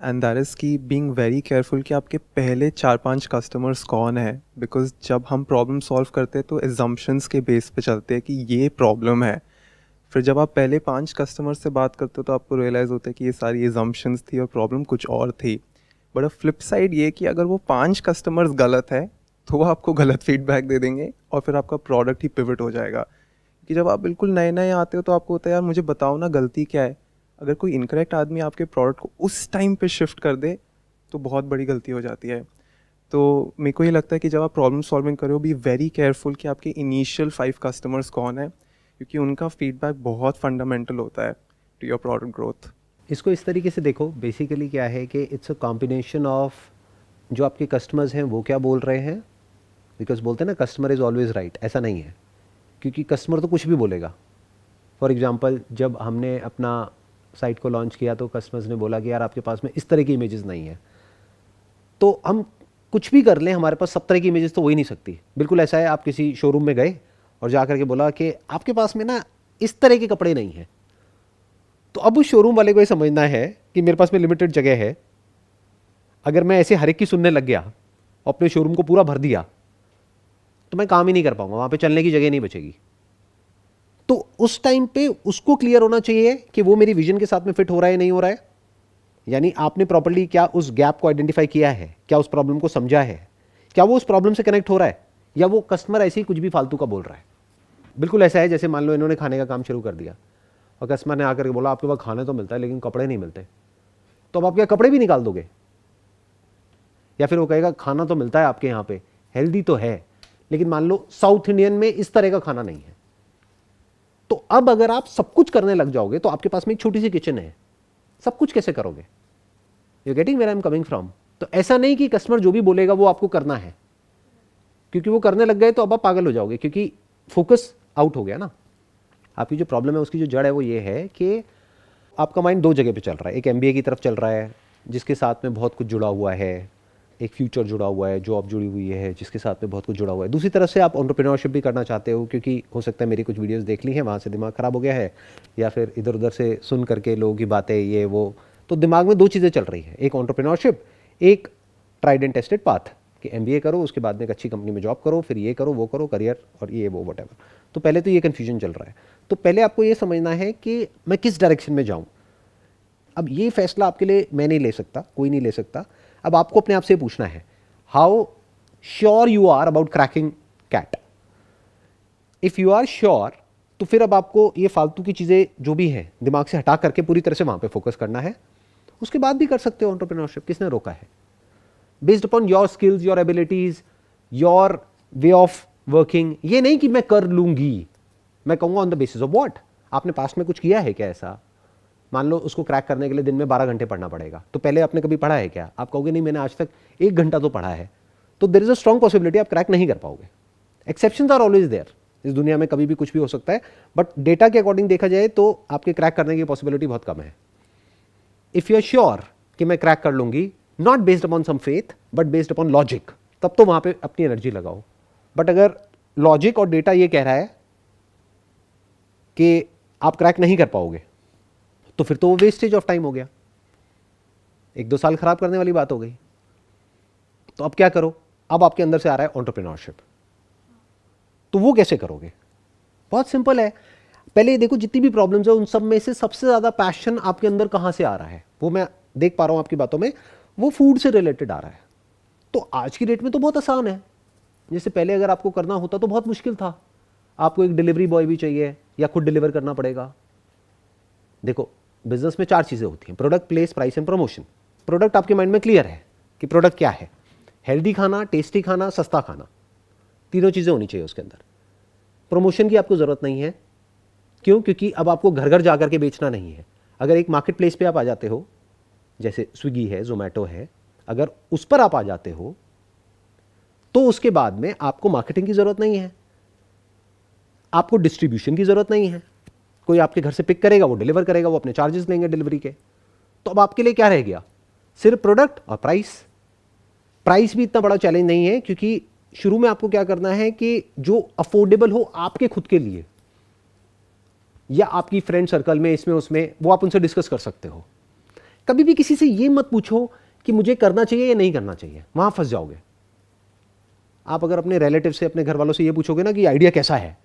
[SPEAKER 4] and that is की बीइंग वेरी केयरफुल कि आपके पहले 4-5 कस्टमर्स कौन है. बिकॉज जब हम प्रॉब्लम सॉल्व करते हैं तो एजम्पशंस के बेस पे चलते हैं कि ये प्रॉब्लम है. फिर जब आप पहले 5 कस्टमर्स से बात करते हो तो आपको रियलाइज़ होता है कि ये सारी एजम्पशंस थी और प्रॉब्लम कुछ और थी. बट अ फ्लिप साइड ये कि अगर वो 5 कस्टमर्स गलत है तो वो आपको गलत फीडबैक दे देंगे और फिर आपका प्रोडक्ट ही पिवट हो जाएगा. कि जब आप बिल्कुल नए आते हो तो आपको होता है यार मुझे बताओ ना गलती क्या है. अगर कोई इनकरेक्ट आदमी आपके प्रोडक्ट को उस टाइम पे शिफ्ट कर दे तो बहुत बड़ी गलती हो जाती है. तो मेरे को ये लगता है कि जब आप प्रॉब्लम सॉल्विंग करो बी वेरी केयरफुल कि आपके इनिशियल 5 कस्टमर्स कौन है, क्योंकि उनका फीडबैक बहुत फंडामेंटल होता है टू योर प्रोडक्ट ग्रोथ.
[SPEAKER 2] इसको इस तरीके से देखो, बेसिकली क्या है कि इट्स अ कॉम्बिनेशन ऑफ जो आपके कस्टमर्स हैं वो क्या बोल रहे हैं बिकॉज बोलते हैं ना कस्टमर इज़ ऑलवेज राइट, ऐसा नहीं है, क्योंकि कस्टमर तो कुछ भी बोलेगा। फॉर एग्जांपल जब हमने अपना साइट को लॉन्च किया तो कस्टमर्स ने बोला कि यार आपके पास में इस तरह की इमेजेस नहीं है, तो हम कुछ भी कर लें हमारे पास सब तरह की इमेजेस तो हो ही नहीं सकती। बिल्कुल ऐसा है, आप किसी शोरूम में गए और जा करके बोला कि आपके पास में ना इस तरह के कपड़े नहीं हैं, तो अब उस शोरूम वाले को ये समझना है कि मेरे पास में लिमिटेड जगह है, अगर मैं ऐसे हर एक की सुनने लग गया और अपने शोरूम को पूरा भर दिया तो मैं काम ही नहीं कर पाऊंगा, वहाँ पे चलने की जगह नहीं बचेगी। तो उस टाइम पे उसको क्लियर होना चाहिए कि वो मेरी विजन के साथ में फिट हो रहा है नहीं हो रहा है। यानी आपने प्रॉपर्ली क्या उस गैप को आइडेंटिफाई किया है, क्या उस प्रॉब्लम को समझा है, क्या वो उस प्रॉब्लम से कनेक्ट हो रहा है, या वो कस्टमर ऐसे ही कुछ भी फालतू का बोल रहा है। बिल्कुल ऐसा है जैसे मान लो इन्होंने खाने का काम शुरू कर दिया और कस्टमर ने आकर के बोला आपके पास खाने तो मिलता है लेकिन कपड़े नहीं मिलते, तो अब आप क्या कपड़े भी निकाल दोगे? या फिर वो कहेगा खाना तो मिलता है आपके यहाँ पे, हेल्दी तो है, लेकिन मान लो साउथ इंडियन में इस तरह का खाना नहीं है। तो अब अगर आप सब कुछ करने लग जाओगे तो आपके पास में एक छोटी सी किचन है, सब कुछ कैसे करोगे? You getting where I am coming from? तो ऐसा नहीं कि कस्टमर जो भी बोलेगा वो आपको करना है, क्योंकि वो करने लग गए तो अब आप पागल हो जाओगे, क्योंकि फोकस आउट हो गया ना। आपकी जो प्रॉब्लम है उसकी जो जड़ है वो ये है कि आपका माइंड दो जगह पे चल रहा है। एक MBA की तरफ चल रहा है जिसके साथ में बहुत कुछ जुड़ा हुआ है, एक फ्यूचर जुड़ा हुआ है, जॉब जुड़ी हुई है जिसके साथ में बहुत कुछ जुड़ा हुआ है। दूसरी तरफ से आप एंटरप्रेन्योरशिप भी करना चाहते हो, क्योंकि हो सकता है मेरी कुछ वीडियोस देख ली हैं, वहाँ से दिमाग ख़राब हो गया है, या फिर इधर उधर से सुन करके लोगों की बातें ये वो, तो दिमाग में दो चीज़ें चल रही हैं, एक एंटरप्रेन्योरशिप, एक ट्राइड एंड टेस्टेड पाथ कि MBA करो, उसके बाद में एक अच्छी कंपनी में जॉब करो, फिर ये करो वो करो, करियर और ये वो वटेवर। तो पहले तो ये कन्फ्यूजन चल रहा है। तो पहले आपको ये समझना है कि मैं किस डायरेक्शन में जाऊँ। अब ये फैसला आपके लिए मैं नहीं ले सकता, कोई नहीं ले सकता। अब आपको अपने आप से पूछना है, how sure you are about cracking CAT. If you are sure तो फिर अब आपको ये फालतू की चीज़ें जो भी हैं दिमाग से हटा करके पूरी तरह से वहाँ पे फोकस करना है। उसके बाद भी कर सकते हो एंटरप्रेन्योरशिप, किसने रोका है? Based upon your skills, your abilities, your way of working. ये नहीं कि मैं कर लूँगी, मैं कहूँगा on the basis of what. आपने पास्ट में कुछ किया है क्या ऐसा? मान लो उसको क्रैक करने के लिए दिन में 12 घंटे पढ़ना पड़ेगा, तो पहले आपने कभी पढ़ा है क्या? आप कहोगे नहीं मैंने आज तक 1 घंटा तो पढ़ा है, तो there is a strong possibility आप क्रैक नहीं कर पाओगे। एक्सेप्शंस आर ऑलवेज देयर, इस दुनिया में कभी भी कुछ भी हो सकता है, बट डेटा के अकॉर्डिंग देखा जाए तो आपके क्रैक करने की पॉसिबिलिटी बहुत कम है। इफ़ यू आर श्योर कि मैं क्रैक कर लूंगी, not based upon some faith but based upon logic, तब तो वहां पे अपनी एनर्जी लगाओ। बट अगर लॉजिक और डेटा ये कह रहा है कि आप क्रैक नहीं कर पाओगे, तो फिर तो वो वेस्टेज ऑफ टाइम हो गया, 1-2 साल खराब करने वाली बात हो गई। तो अब क्या करो? अब आपके अंदर से आ रहा है एंटरप्रेन्योरशिप, तो वो कैसे करोगे? बहुत सिंपल है। पहले ये देखो जितनी भी प्रॉब्लम्स है उन सब में से सबसे ज़्यादा पैशन आपके अंदर कहाँ से आ रहा है, वो मैं देख पा रहा हूँ आपकी बातों में, वो फूड से रिलेटेड आ रहा है। तो आज की डेट में तो बहुत आसान है, जैसे पहले अगर आपको करना होता तो बहुत मुश्किल था, आपको एक डिलीवरी बॉय भी चाहिए या खुद डिलीवर करना पड़ेगा। देखो बिजनेस में 4 चीज़ें होती हैं, product, place, price and promotion. Product आपके माइंड में क्लियर है कि प्रोडक्ट क्या है, हेल्दी खाना, टेस्टी खाना, सस्ता खाना, तीनों चीज़ें होनी चाहिए उसके अंदर। प्रमोशन की आपको ज़रूरत नहीं है, क्यों? क्योंकि अब आपको घर घर जाकर के बेचना नहीं है। अगर एक मार्केट प्लेस पे आप आ जाते हो, जैसे स्विगी है, जोमेटो है, अगर उस पर आप आ जाते हो तो उसके बाद में आपको मार्केटिंग की ज़रूरत नहीं है, आपको डिस्ट्रीब्यूशन की ज़रूरत नहीं है। कोई आपके घर से पिक करेगा, वो डिलीवर करेगा, वो अपने चार्जेस लेंगे डिलीवरी के। तो अब आपके लिए क्या रह गया? सिर्फ प्रोडक्ट और प्राइस। प्राइस भी इतना बड़ा चैलेंज नहीं है, क्योंकि शुरू में आपको क्या करना है कि जो अफोर्डेबल हो आपके खुद के लिए या आपकी फ्रेंड सर्कल में, इसमें उसमें, वो आप उनसे डिस्कस कर सकते हो। कभी भी किसी से ये मत पूछो कि मुझे करना चाहिए या नहीं करना चाहिए, वहां फंस जाओगे। आप अगर अपने रिलेटिव से, अपने घर वालों से ये पूछोगे ना कि आइडिया कैसा है,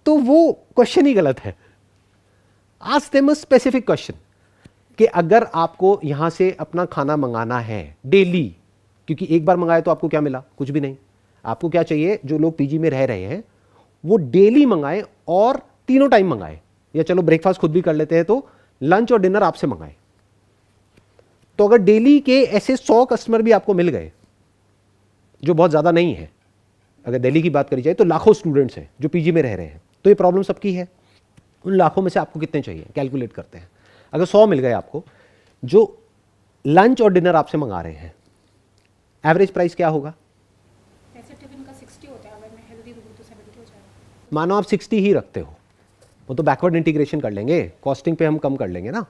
[SPEAKER 2] तो वो क्वेश्चन ही गलत है। Ask them a specific question कि अगर आपको यहां से अपना खाना मंगाना है डेली, क्योंकि एक बार मंगाए तो आपको क्या मिला? कुछ भी नहीं। आपको क्या चाहिए? जो लोग पीजी में रह रहे हैं वो डेली मंगाए और तीनों टाइम मंगाए, या चलो ब्रेकफास्ट खुद भी कर लेते हैं तो लंच और डिनर आपसे मंगाए। तो अगर डेली के ऐसे 100 कस्टमर भी आपको मिल गए, जो बहुत ज्यादा नहीं है, अगर दिल्ली की बात करी जाए तो लाखों स्टूडेंट्स हैं जो पीजी में रह रहे हैं, तो ये प्रॉब्लम सबकी है। उन लाखों में से आपको कितने चाहिए, कैलकुलेट करते हैं। अगर 100 मिल गए आपको जो लंच और डिनर आपसे मंगा रहे हैं, एवरेज प्राइस क्या होगा?
[SPEAKER 1] वैसे टिफिन का 60
[SPEAKER 2] मानो आप 60 ही रखते हो, वो तो बैकवर्ड इंटीग्रेशन कर लेंगे, कॉस्टिंग पे हम कम कर लेंगे ना।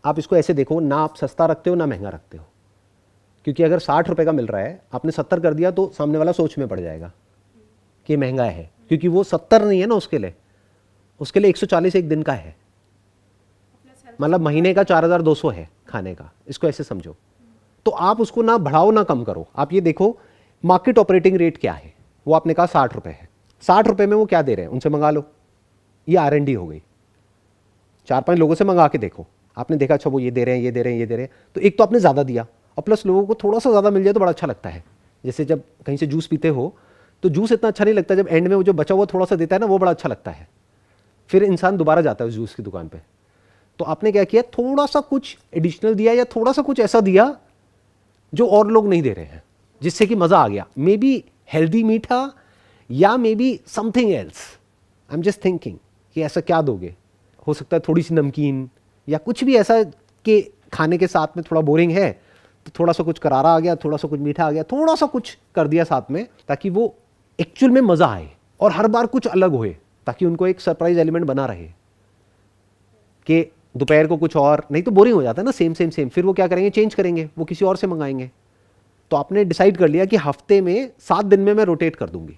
[SPEAKER 2] आप इसको ऐसे देखो, ना आप सस्ता रखते हो ना महंगा रखते हो, क्योंकि अगर 60 रुपये का मिल रहा है, आपने 70 कर दिया तो सामने वाला सोच में पड़ जाएगा कि महंगा है, क्योंकि वो 70 नहीं है ना उसके लिए 140 एक दिन का है, मतलब महीने का 4200 है खाने का, इसको ऐसे समझो। तो आप उसको ना बढ़ाओ ना कम करो, आप ये देखो मार्केट ऑपरेटिंग रेट क्या है, वो आपने कहा 60 रुपये है, 60 रुपये में वो क्या दे रहे हैं उनसे मंगा लो, ये R&D हो गई। 4-5 लोगों से मंगा के देखो, आपने देखा अच्छा वो ये दे रहे हैं, ये दे रहे हैं, ये दे रहे हैं, तो एक तो आपने ज़्यादा दिया और प्लस लोगों को थोड़ा सा ज़्यादा मिल जाए तो बड़ा अच्छा लगता है। जैसे जब कहीं से जूस पीते हो तो जूस इतना अच्छा नहीं लगता, जब एंड में वो जो बचा हुआ थोड़ा सा देता है ना, वो बड़ा अच्छा लगता है, फिर इंसान दोबारा जाता है उस जूस की दुकान पे। तो आपने क्या किया, थोड़ा सा कुछ एडिशनल दिया, या थोड़ा सा कुछ ऐसा दिया जो और लोग नहीं दे रहे हैं, जिससे कि मज़ा आ गया। मे बी हेल्दी मीठा या may be something else, I am just thinking कि ऐसा क्या दोगे। हो सकता है थोड़ी सी नमकीन या कुछ भी ऐसा कि खाने के साथ में थोड़ा बोरिंग है तो थोड़ा सा कुछ करारा आ गया, थोड़ा सा कुछ मीठा आ गया, थोड़ा सा कुछ कर दिया साथ में, ताकि वो एक्चुअल में मज़ा आए और हर बार कुछ अलग होए, ताकि उनको एक सरप्राइज एलिमेंट बना रहे कि दोपहर को कुछ और, नहीं तो बोरिंग हो जाता है ना सेम सेम सेम, फिर वो क्या करेंगे, चेंज करेंगे, वो किसी और से मंगाएंगे। तो आपने डिसाइड कर लिया कि हफ्ते में 7 दिन में मैं रोटेट कर दूंगी,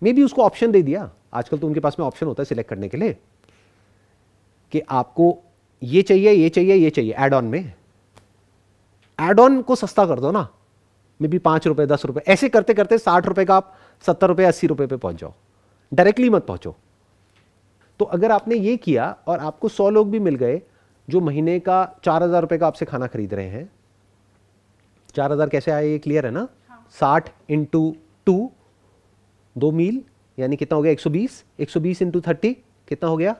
[SPEAKER 2] मे बी उसको ऑप्शन दे दिया। आजकल तो उनके पास में ऑप्शन होता है सिलेक्ट करने के लिए कि आपको ये चाहिए, ये चाहिए, ये चाहिए, एड ऑन में। एड ऑन को सस्ता कर दो ना, मे बी 5 रुपए 10 रुपए, ऐसे करते करते 60 रुपए का आप 70 रुपए 80 रुपए पे पहुंच जाओ, डायरेक्टली मत पहुंचो। तो अगर आपने ये किया और आपको 100 लोग भी मिल गए जो महीने का 4000 रुपए का आपसे खाना खरीद रहे हैं, 4000 कैसे आए ये क्लियर है ना? 60 इंटू 2, 2 मील यानी कितना हो गया, 120, 120 इंटू 30 कितना हो गया,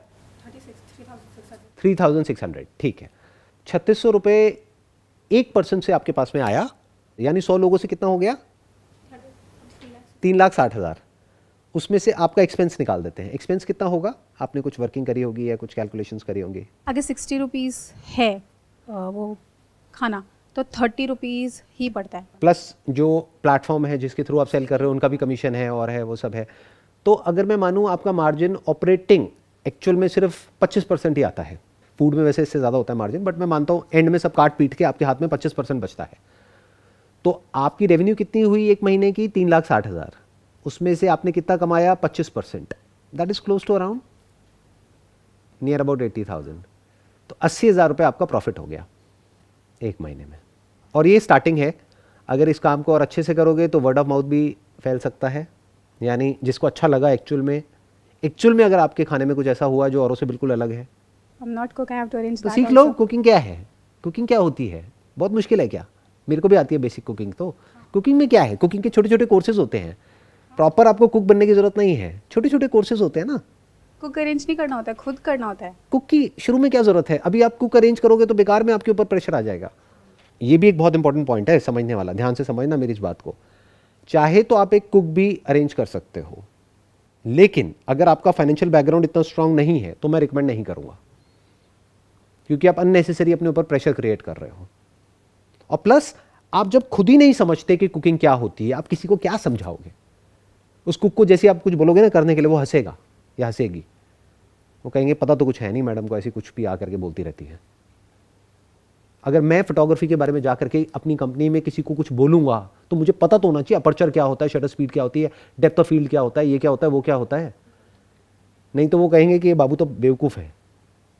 [SPEAKER 2] 3600, ठीक है। 3600 रुपए एक पर्सन से आपके पास में आया, यानी 100 लोगों से कितना हो गया, 3,60,000। उसमें से आपका एक्सपेंस निकाल देते हैं, एक्सपेंस कितना होगा, आपने कुछ वर्किंग करी होगी या कुछ कैलकुलेशंस करी होंगी।
[SPEAKER 1] अगर 60 रुपीज़ है वो खाना तो 30 रुपीज़ ही पड़ता है,
[SPEAKER 2] प्लस जो प्लेटफॉर्म है जिसके थ्रू आप सेल कर रहे हो उनका भी कमीशन है और है वो सब है। तो अगर मैं मानूँ आपका मार्जिन ऑपरेटिंग एक्चुअल में सिर्फ 25% ही आता है, फूड में वैसे इससे ज़्यादा होता है मार्जिन, बट मैं मानता हूँ एंड में सब काट पीट के आपके हाथ में 25% बचता है। तो आपकी रेवेन्यू कितनी हुई एक महीने की, 3,60,000, उसमें से आपने कितना कमाया, 25%, that is close to around near about 80,000। तो 80,000 रुपये आपका प्रॉफिट हो गया एक महीने में। और ये स्टार्टिंग है, अगर इस काम को और अच्छे से करोगे तो वर्ड ऑफ माउथ भी फैल सकता है, यानी जिसको अच्छा लगा एक्चुअल में अगर आपके खाने में कुछ ऐसा हुआ जो औरों से बिल्कुल अलग है,
[SPEAKER 1] I'm not cook, I have to arrange
[SPEAKER 2] तो
[SPEAKER 1] that
[SPEAKER 2] सीख लो
[SPEAKER 1] also.
[SPEAKER 2] कुकिंग क्या है, कुकिंग क्या होती है, बहुत मुश्किल है क्या, मेरे को भी आती है बेसिक कुकिंग। तो कुकिंग में क्या है, कुकिंग के छोटे छोटे कोर्सेज होते हैं, प्रॉपर आपको कुक बनने की जरूरत नहीं है, छोटे छोटे कोर्सेज होते हैं ना।
[SPEAKER 1] कुक अरेंज नहीं करना होता है, खुद करना होता है।
[SPEAKER 2] कुक की शुरू में क्या जरूरत है, अभी आप कुक अरेंज करोगे तो बेकार में आपके ऊपर प्रेशर आ जाएगा। ये भी एक बहुत इंपॉर्टेंट पॉइंट है समझने वाला, ध्यान से समझना मेरी इस बात को। चाहे तो आप एक कुक भी अरेंज कर सकते हो, लेकिन अगर आपका फाइनेंशियल बैकग्राउंड इतना स्ट्रांग नहीं है तो मैं रिकमेंड नहीं करूंगा, क्योंकि आप अननेसेसरी अपने ऊपर प्रेशर क्रिएट कर रहे हो। और प्लस आप जब खुद ही नहीं समझते कि कुकिंग क्या होती है, आप किसी को क्या समझाओगे। उस कुक को जैसे आप कुछ बोलोगे ना करने के लिए, वो हंसेगा या हंसेगी, वो कहेंगे पता तो कुछ है नहीं मैडम को, ऐसी कुछ भी आ करके बोलती रहती है। अगर मैं फोटोग्राफी के बारे में जा करके अपनी कंपनी में किसी को कुछ बोलूंगा तो मुझे पता तो होना चाहिए अपर्चर क्या होता है, शटर स्पीड क्या होती है, डेप्थ ऑफ फील्ड क्या होता है, ये क्या होता है, वो क्या होता है। नहीं तो वो कहेंगे कि ये बाबू तो बेवकूफ़ है,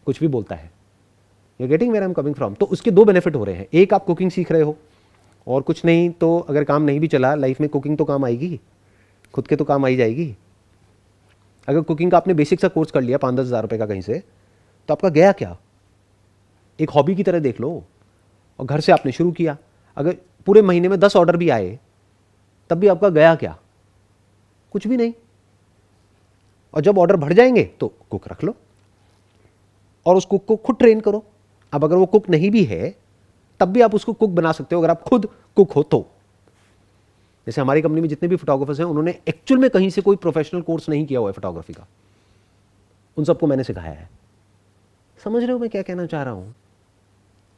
[SPEAKER 2] कुछ भी बोलता है। You getting where I am coming from. तो उसके 2 बेनिफिट हो रहे हैं, एक आप कुकिंग सीख रहे हो, और कुछ नहीं तो अगर काम नहीं भी चला लाइफ में, कुकिंग तो काम आएगी, खुद के तो काम आई जाएगी। अगर कुकिंग का आपने बेसिक सा कोर्स कर लिया 5-10 हज़ार रुपये का कहीं से, तो आपका गया क्या, एक हॉबी की तरह देख लो। और घर से आपने शुरू किया, अगर पूरे महीने में 10 ऑर्डर भी आए तब भी आपका गया क्या, कुछ भी नहीं। और जब ऑर्डर बढ़ जाएंगे तो कुक रख लो और उस कुक को खुद ट्रेन करो। अब अगर वो कुक नहीं भी है तब भी आप उसको कुक बना सकते हो अगर आप खुद कुक हो तो। जैसे हमारी कंपनी में जितने भी फोटोग्राफर्स हैं उन्होंने एक्चुअल में कहीं से कोई प्रोफेशनल कोर्स नहीं किया हुआ है फोटोग्राफी का, उन सबको मैंने सिखाया है। समझ रहे हो मैं क्या कहना चाह रहा हूं?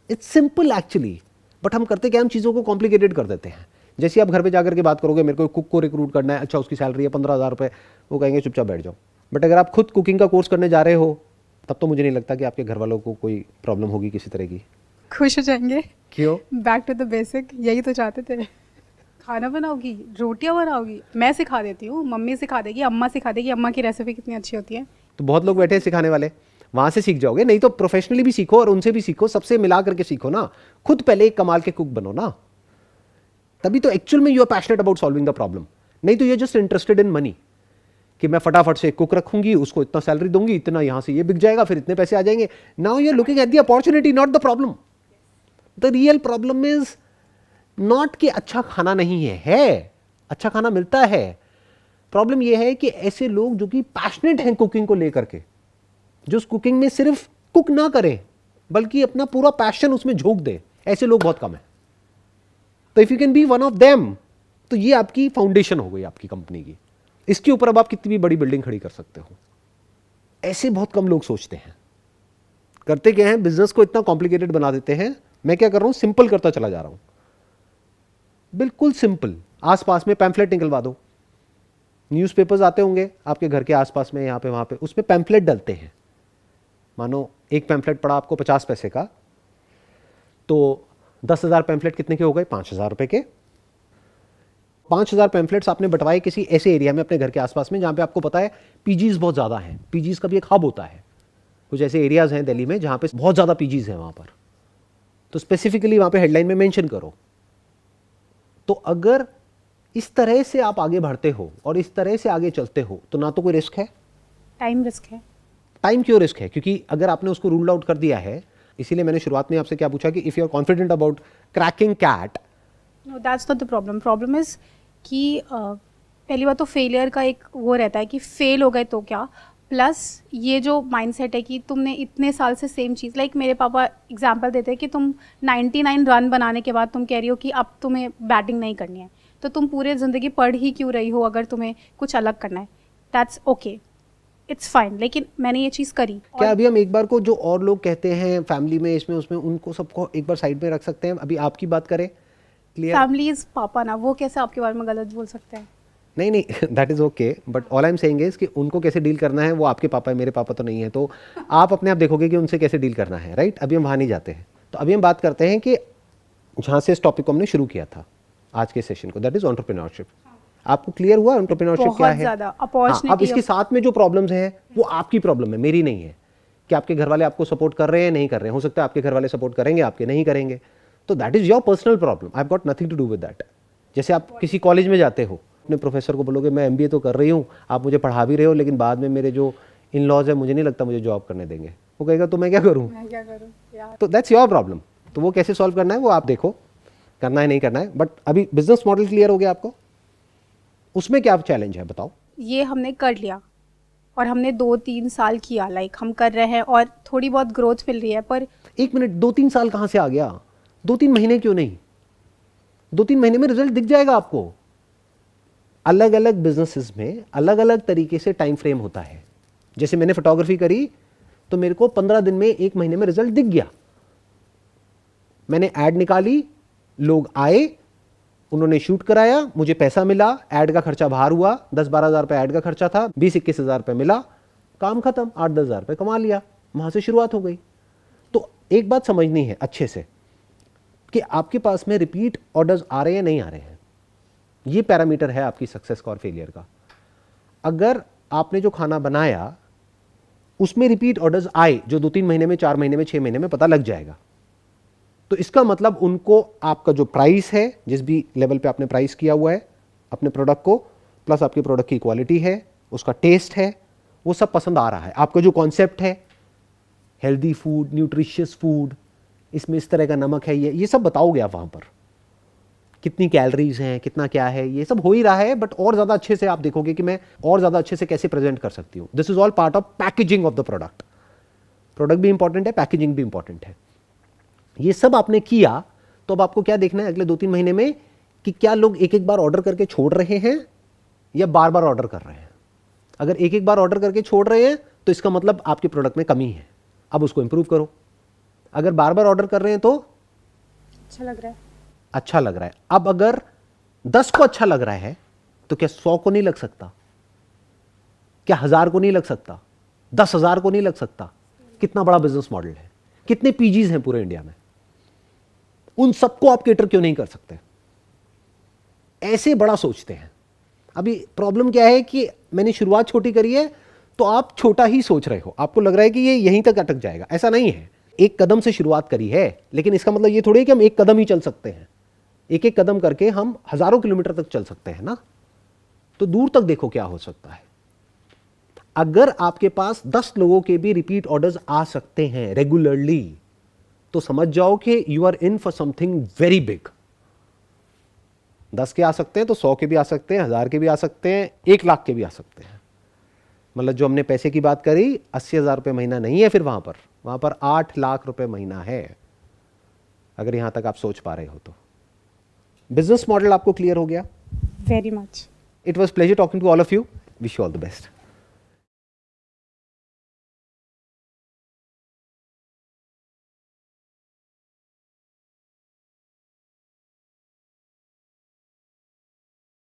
[SPEAKER 2] इट्स सिंपल एक्चुअली, बट हम करते क्या, हम चीज़ों को कॉम्प्लिकेटेड कर देते हैं। जैसे आप घर पे जाकर के बात करोगे मेरे को कुक को रिक्रूट करना है, अच्छा उसकी सैलरी है 15,000 रुपये, वो कहेंगे चुपचाप बैठ जाओ। बट अगर आप खुद कुकिंग का कोर्स करने जा रहे हो तब तो मुझे नहीं लगता कि आपके घर वालों को कोई प्रॉब्लम होगी किसी तरह की।
[SPEAKER 1] खुश हो जाएंगे।
[SPEAKER 2] क्यों?
[SPEAKER 1] बैक टू द बेसिक, यही तो चाहते थे। खाना बनाओगी, रोटियां बनाओगी, मैं सिखा देती हूँ, मम्मी सिखा देगी, अम्मा सिखा देगी, अम्मा की रेसिपी कितनी अच्छी होती है।
[SPEAKER 2] तो बहुत लोग बैठे हैं सिखाने वाले, वहाँ से सीख जाओगे, नहीं तो प्रोफेशनली भी सीखो और उनसे भी सीखो, सबसे मिला करके सीखो ना। खुद पहले एक कमाल के कुक बनो ना, तभी तो एक्चुअल में you are passionate about solving the problem. नहीं तो you are just interested in money कि मैं फटाफट से कुक रखूंगी, उसको इतना सैलरी दूंगी, इतना यहाँ से ये बिक जाएगा, फिर इतने पैसे आ जाएंगे। Now you are looking at the opportunity, not the problem. The real problem is not कि अच्छा खाना नहीं है, अच्छा खाना मिलता है। प्रॉब्लम यह है कि ऐसे लोग जो कि पैशनेट हैं कुकिंग को लेकर के, जो उस कुकिंग में सिर्फ कुक ना करें बल्कि अपना पूरा पैशन उसमें झोंक दे, ऐसे लोग बहुत कम है। तो if you can be one of them, तो ये आपकी फाउंडेशन हो गई आपकी कंपनी की। इसके ऊपर अब आप कितनी भी बड़ी बिल्डिंग खड़ी कर सकते हो। ऐसे बहुत कम लोग सोचते हैं। करते क्या है, बिजनेस को इतना कॉम्प्लिकेटेड बना देते हैं। मैं क्या कर रहा हूं, सिंपल करता चला जा रहा हूं, बिल्कुल सिंपल। आसपास में पैम्फलेट निकलवा दो, न्यूज़पेपर्स आते होंगे आपके घर के आसपास में, यहाँ पे वहाँ पे, उसमें पैम्फलेट डलते हैं। मानो एक पैम्फलेट पड़ा आपको 50 पैसे का, तो 10,000 पैम्फलेट कितने के हो गए? 5,000 रुपए के। 5,000 पैम्फलेट्स आपने बंटवाए किसी ऐसे एरिया में अपने घर के आसपास में जहाँ पे आपको पता है पीजीज बहुत ज़्यादा हैं। पीजीज का भी एक हब होता है। कुछ ऐसे एरियाज़ हैं दिल्ली में जहाँ पे बहुत ज़्यादा पीजीज हैं वहाँ पर, तो स्पेसिफिकली वहाँ पे हेडलाइन में मेंशन करो। तो अगर इस तरह से आप आगे बढ़ते हो और इस तरह से आगे चलते हो तो ना तो कोई रिस्क है।
[SPEAKER 1] टाइम रिस्क है।
[SPEAKER 2] टाइम क्यों रिस्क है? क्योंकि अगर आपने उसको रूल आउट कर दिया है, इसीलिए मैंने शुरुआत में आपसे क्या पूछा कि if you are confident about cracking CAT.
[SPEAKER 1] No, that's not the problem. Problem is कि पहली बात तो फेलियर का एक वो रहता है कि फेल हो गए तो क्या, प्लस ये जो माइंडसेट है कि तुमने इतने साल से सेम चीज़, लाइक मेरे पापा एग्जांपल देते हैं कि तुम 99 रन बनाने के बाद तुम कह रही हो कि अब तुम्हें बैटिंग नहीं करनी है, तो तुम पूरे ज़िंदगी पढ़ ही क्यों रही हो अगर तुम्हें कुछ अलग करना है। That's okay, it's fine. लेकिन मैंने ये चीज़ करी।
[SPEAKER 2] क्या अभी हम एक बार को जो और लोग कहते हैं फैमिली में, इसमें उसमें, उनको सबको एक बार साइड में रख सकते हैं? अभी आपकी बात करें, क्लियर?
[SPEAKER 1] फैमिली इज पापा ना, वो कैसे आपके बारे में गलत बोल सकते हैं?
[SPEAKER 2] नहीं नहीं, that is okay, but all I am saying is कि उनको कैसे डील करना है वो आपके पापा है, मेरे पापा तो नहीं है, तो आप अपने आप देखोगे कि उनसे कैसे डील करना है, राइट? अभी हम वहाँ नहीं जाते हैं। तो अभी हम बात करते हैं कि जहाँ से इस टॉपिक को हमने शुरू किया था आज के सेशन को, दैट इज एंटरप्रेन्योरशिप। आपको क्लियर हुआ एंटरप्रेन्योरशिप क्या है? हाँ, अब इसके साथ में जो प्रॉब्लम्स हैं वो आपकी प्रॉब्लम है, मेरी नहीं है। कि आपके घर वाले आपको सपोर्ट कर रहे हैं, नहीं कर रहे हैं। हो सकता है आपके घर वाले सपोर्ट करेंगे, आपके नहीं करेंगे, तो that is your personal problem. I have got nothing to do with that. जैसे आप किसी कॉलेज में जाते हो, अपने प्रोफेसर को बोलोगे मैं MBA तो कर रही हूँ, आप मुझे पढ़ा भी रहे हो, लेकिन बाद में मेरे जो इन लॉज है मुझे नहीं लगता मुझे जॉब करने देंगे। वो कहेगा तो मैं क्या करूँ? तो दैट्स योर प्रॉब्लम। तो वो कैसे सॉल्व करना है वो आप देखो, करना है नहीं करना है। बट अभी बिजनेस मॉडल क्लियर हो गया आपको, उसमें क्या चैलेंज है बताओ?
[SPEAKER 1] ये हमने कर लिया और हमने 2-3 साल किया, लाइक हम कर रहे हैं और थोड़ी बहुत ग्रोथ मिल रही है। पर
[SPEAKER 2] एक मिनट, 2-3 साल कहाँ से आ गया? 2-3 महीने क्यों नहीं? 2-3 महीने में रिजल्ट दिख जाएगा आपको। अलग अलग बिजनेसेस में अलग अलग तरीके से टाइम फ्रेम होता है। जैसे मैंने फोटोग्राफी करी तो मेरे को 15 दिन में, 1 महीने में रिजल्ट दिख गया। मैंने ऐड निकाली, लोग आए, उन्होंने शूट कराया, मुझे पैसा मिला, ऐड का खर्चा बाहर हुआ, 10-12 हज़ार रुपये ऐड का खर्चा था, 20-21 हज़ार रुपये मिला, काम खत्म, 8-10 हज़ार रुपये कमा लिया, वहाँ से शुरुआत हो गई। तो एक बात समझनी है अच्छे से कि आपके पास में रिपीट ऑर्डर्स आ रहे हैं नहीं आ रहे हैं, ये पैरामीटर है आपकी सक्सेस का और फेलियर का। अगर आपने जो खाना बनाया उसमें रिपीट ऑर्डर्स आए, जो 2-3 महीने में, 4 महीने में, 6 महीने में पता लग जाएगा, तो इसका मतलब उनको आपका जो प्राइस है, जिस भी लेवल पे आपने प्राइस किया हुआ है अपने प्रोडक्ट को, प्लस आपके प्रोडक्ट की क्वालिटी है, उसका टेस्ट है, वो सब पसंद आ रहा है। आपका जो कॉन्सेप्ट है, हेल्दी फूड, न्यूट्रिशियस फूड, इसमें इस तरह का नमक है, ये सब बताओगे आप वहाँ पर, कितनी कैलोरीज हैं, कितना क्या है, ये सब हो ही रहा है। बट और ज़्यादा अच्छे से आप देखोगे कि मैं और ज़्यादा अच्छे से कैसे प्रेजेंट कर सकती हूँ। This is all part of packaging of the product. Product भी इंपॉर्टेंट है, पैकेजिंग भी इंपॉर्टेंट है। ये सब आपने किया, तो अब आपको क्या देखना है अगले 2-3 महीने में कि क्या लोग एक एक बार ऑर्डर करके छोड़ रहे हैं या बार बार ऑर्डर कर रहे हैं। अगर एक एक बार ऑर्डर करके छोड़ रहे हैं तो इसका मतलब आपके प्रोडक्ट में कमी है, अब उसको इंप्रूव करो। अगर बार बार ऑर्डर कर रहे हैं तो
[SPEAKER 1] अच्छा लग रहा है।
[SPEAKER 2] अच्छा लग रहा है। अब अगर 10 को अच्छा लग रहा है तो क्या 100 को नहीं लग सकता? क्या 1000 को नहीं लग सकता? 10,000 को नहीं लग सकता? कितना बड़ा बिजनेस मॉडल है, कितने पीजीज हैं पूरे इंडिया में, उन सबको आप केटर क्यों नहीं कर सकते? ऐसे बड़ा सोचते हैं। अभी प्रॉब्लम क्या है कि मैंने शुरुआत छोटी करी है तो आप छोटा ही सोच रहे हो, आपको लग रहा है कि ये यहीं तक अटक जाएगा। ऐसा नहीं है, एक कदम से शुरुआत करी है, लेकिन इसका मतलब ये थोड़ी है कि हम एक कदम ही चल सकते हैं। एक एक कदम करके हम हजारों किलोमीटर तक चल सकते हैं ना। तो दूर तक देखो क्या हो सकता है। अगर आपके पास 10 लोगों के भी रिपीट ऑर्डर्स आ सकते हैं रेगुलरली, तो समझ जाओ कि you are in for something very big. 10 के आ सकते हैं तो 100 के भी आ सकते हैं, 1000 के भी आ सकते हैं, 1 लाख के भी आ सकते हैं। मतलब जो हमने पैसे की बात करी, 80,000 रुपये महीना नहीं है, फिर वहां पर 8 लाख रुपए महीना है, अगर यहां तक आप सोच पा रहे हो तो। बिजनेस मॉडल आपको क्लियर हो गया?
[SPEAKER 1] Very much.
[SPEAKER 2] It was pleasure talking to all of you. Wish you all the best.